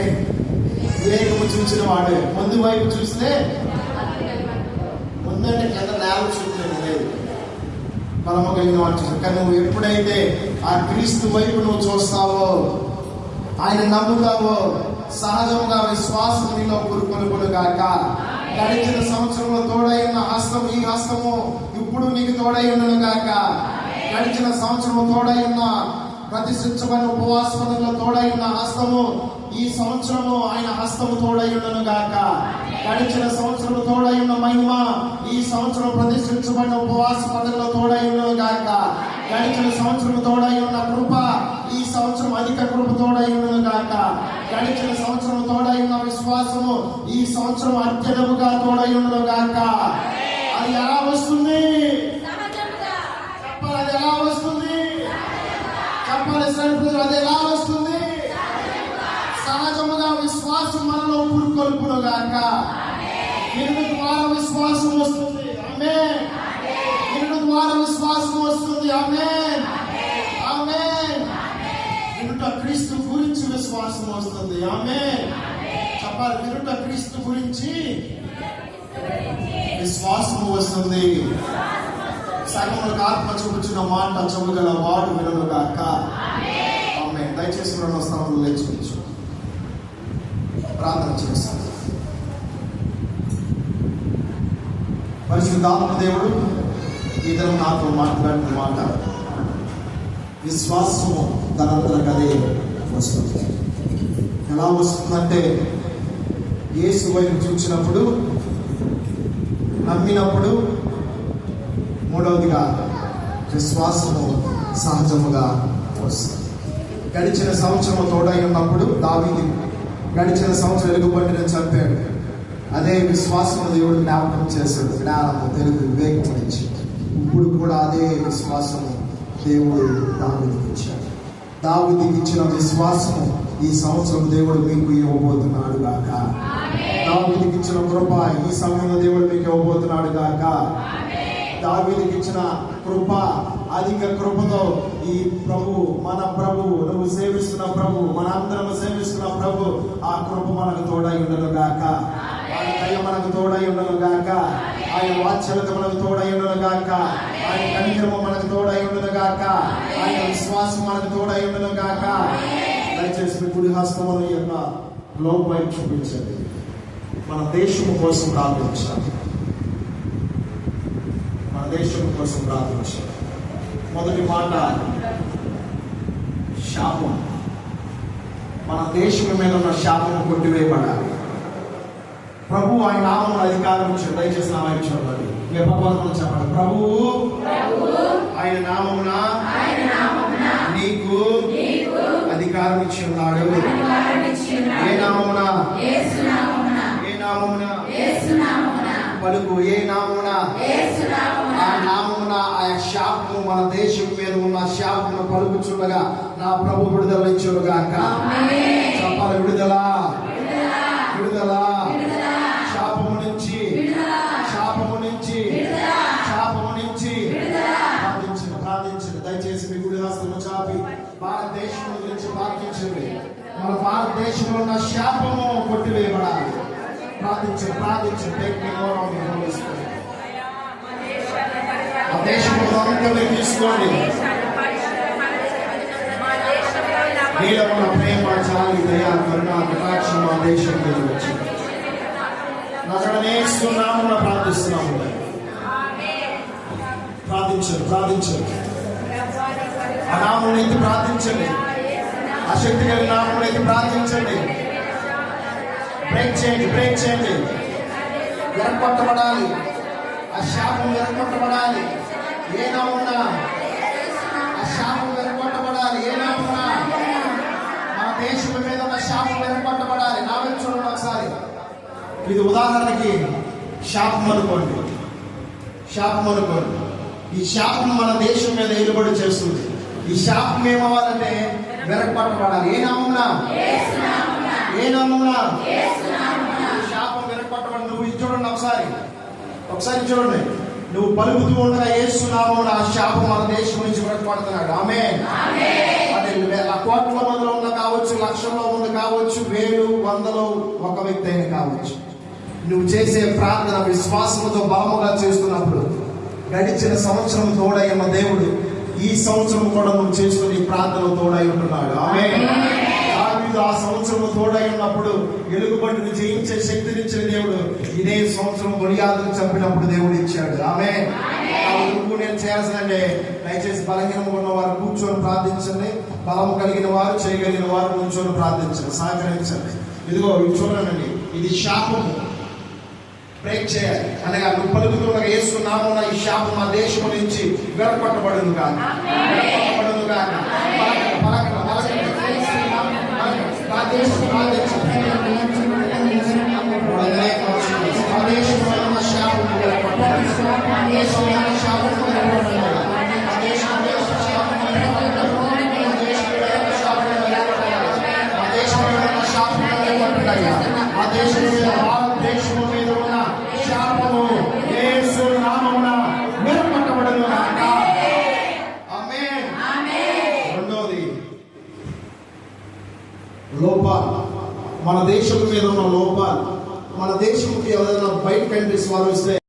వివేకము చూసిన వాడే, ముందు వైపు చూస్తే ముందంటే కింద నేల చూడలేదు, బలము కలిగిన వాడు చూసాడు. కానీ నువ్వు ఎప్పుడైతే ఆ క్రీస్తు వైపు నువ్వు చూస్తావో, ఆయన నమ్ముతావో, సహజంగా విశ్వాసం నీలో పురుకొలుపును గాక. గడిచిన సంవత్సరంలో తోడైన హస్తం, ఈ హస్తము ఇప్పుడు నీకు తోడై ఉండను గాక. గడిచిన సంవత్సరము తోడై ఉన్న ప్రతిష్ఠించబడిన ఉపవాసంలో తోడై ఉన్న హస్తము ఈ సంవత్సరము ఆయన హస్తము తోడై ఉండను గాక. గడిచిన సంవత్సరం తోడై ఉన్న మహిమ ఈ సంవత్సరం ప్రతిష్ఠించబడిన ఉపవాస పదవిలో తోడై ఉండను గాక. గడిచిన సంవత్సరం తోడై ఉన్న కృప ఈ సంవత్సరం అధిక కృప తోడై ఉండను గాక. గడిచిన సంవత్సరం తోడై ఉన్న విశ్వాసము ఈ సంవత్సరం అత్యధికముగా తోడై ఉండను గాక. అది ఎలా వస్తుంది చెప్పాలి? అది ఎలా వస్తుంది చెప్పాలి? అది ఎలా వస్తుంది? సహజముగా విశ్వాసం మనలో పురుకొల్పును గాక. వినుట ద్వారా విశ్వాసం వస్తుంది. ఆమేన్. వినుట ద్వారా విశ్వాసం వస్తుంది. ఆమేన్. ఆమేన్. వినుట క్రీస్తు గురించి విశ్వాసం వస్తుంది. ఆమేన్. చెప్పాలి? వినుట క్రీస్తు గురించి విశ్వాసం వస్తుంది. సగములకు ఆత్మ చూపుచున్న మాట చెబుగల వాడు వినును గాక. ఆమేన్. దయచేసి రెండు స్థానంలో లేచి ప్రార్థన చేస్తాను. పరిశుద్ధాత్మ దేవుడు ఈ దినం నాతో మాట్లాడిన మాట, విశ్వాసము తనంతర కదే వస్తుంది. ఎలా వస్తుందంటే, యేసు వైపు చూసినప్పుడు, నమ్మినప్పుడు, మూడవదిగా విశ్వాసము సహజముగా వస్తుంది. గడిచిన సంవత్సరం తోడై ఉన్నప్పుడు దావీదు గడిచిన సంవత్సరం ఎలుగుబంటిని చంపాడు. అదే విశ్వాసం దేవుడు జ్ఞాపకం చేశాడు. జ్ఞానము, తెలుగు, వివేకం ఇచ్చి ఇప్పుడు కూడా అదే విశ్వాసము దేవుడు దావీదుకి ఇచ్చాడు. దావీదుకి ఇచ్చిన విశ్వాసము ఈ సంవత్సరం దేవుడు మీకు ఇవ్వబోతున్నాడు గాక. దావీదుకి ఇచ్చిన కృప ఈ సమయంలో దేవుడు మీకు ఇవ్వబోతున్నాడు గాక. దావీదుకి ఇచ్చిన కృప, అధిక కృపతో ఈ ప్రభు, మన ప్రభు, నువ్వు సేవిస్తున్న ప్రభు, మన అందరం సేవిస్తున్న ప్రభు, ఆ కృప మనకు తోడై ఉండను గాక. ఆయన దయ మనకు తోడై ఉండను గాక. ఆయన వాత్సల్యత మనకు తోడై ఉండను గాక. ఆయన కనికరము మనకు తోడై ఉండను గాక. ఆయన విశ్వాసం మనకు తోడై ఉండను గాక. దయచేసి కుడి హస్తమును యొక్క లోపై చూపించండి. మన దేశం కోసం ప్రార్థించాలి. మన దేశం కోసం ప్రార్థించాలి. మొదటి మాట శాపం. మన దేశం మీద ఉన్న శాపము కొట్టివేయబడాలి. ప్రభు ఆయన నామమున అధికారం ఇచ్చాడు. దయచేసి నా వైపు చూడాలి. ఏ భగవంతుడు చెప్పండి. ప్రభువు ఆయన నామమున నీకు అధికారం ఇచ్చి ఉన్నాడు. ఏ నామమున? ఏ నామమున? పలుకు. ఏ నామమున? ఆ నామమున ఆ శాపము, మన దేశం మీద ఉన్న శాపమును పలుకుచుండగా నా ప్రభు విడుదల ఇచ్చును గాక. చెప్పాలి. విడుదల, విడుదల. శాపము నుంచి, శాపము నుంచి, శాపము నుంచి ప్రార్థించండి, ప్రార్థించండి. దయచేసి మీ గుడి హస్తము చాపి భారతదేశం గురించి ప్రార్థించండి. మన భారతదేశంలో ఉన్న శాపము కొట్టివేయబడాలి. ప్రార్థించండి, ప్రార్థించండి. ఆ దేశంలో తీసుకోండి. నీలో ఉన్న ప్రేమ, జాలి, దయ, కరుణ, కటాక్షం మా దేశం మీద వచ్చి నజరేస్తున్నాము ప్రార్థిస్తున్నాము. ప్రార్థించండి. ఆ నామం ఎత్తి ప్రార్థించండి. ఆ శక్తి కలిగిన నామం ఎత్తి ప్రార్థించండి. బ్రేక్ చేయండి. విరగొట్టబడాలి. ఆ శాపం విరగొట్టబడాలి. ఏ నామున్నా ఆ శాపం విరగొట్టబడాలి. ఏ నామున్నా మన దేశం మీద ఉన్న శాపం విరగొట్టబడాలి. నా వైపు చూడండి ఒకసారి. ఇది ఉదాహరణకి శాపం అనుకోండి. ఈ శాపం మన దేశం మీద ఏలుబడి చేస్తుంది. ఈ శాపం ఏమవ్వాలంటే విరగొట్టబడాలి. ఏ నామున్నా శాపం విరగొట్టబడి. నువ్వు ఇది చూడండి ఒకసారి చూడండి. నువ్వు పలుకుతూ ఉండగా యేసునామమున ఆ శాపం మన దేశం నుంచి విరగొడుతున్నాడు. ఆమేన్. అది కోట్ల మందిలో ఉన్న కావచ్చు, లక్షల్లో ఉంది కావచ్చు, వేలు వందలో ఒక వ్యక్తి అయిన కావచ్చు. నువ్వు చేసే ప్రార్థన విశ్వాసంతో బలముగా చేస్తున్నప్పుడు గడిచిన సంవత్సరం తోడైన దేవుడు ఈ సంవత్సరం కూడా నువ్వు చేసుకుని ప్రార్థన తోడై ఉంటున్నాడు. ఆమేన్. దావీదు ఆ సంవత్సరం తోడై ఉన్నప్పుడు ఎలుగుబంటిని జయించే శక్తినిచ్చిన దేవుడు ఇదే సంవత్సరం గొలియాతును చంపినప్పుడు దేవుడు ఇచ్చాడు. ఆమేన్. నువ్వు నేను చేయాల్సిందంటే దయచేసి బలహీనంగా ఉన్న వారు కూర్చొని ప్రార్థించండి. బలము కలిగిన వారు, చేయగలిగిన వారు కూర్చొని ప్రార్థించండి, సహకరించండి. ఇదిగో ఇది చూడండి, ఇది శాపము. బ్రేక్ చేయాలి అనగా నువ్వు పలుకుతున్న యేసు నామమున ఈ శాపం మా దేశం నుంచి విరగొట్టబడును గాక. భారతదేశం మీద ఉన్న శాపము యేసు నామమున విరగొట్టబడును గాక. ఆమేన్. రెండోది లోపాలు. మన దేశం మీద ఉన్న లోపాలు. మన దేశంకి ఎవరైనా బయట కంట్రీస్ వాళ్ళు వస్తే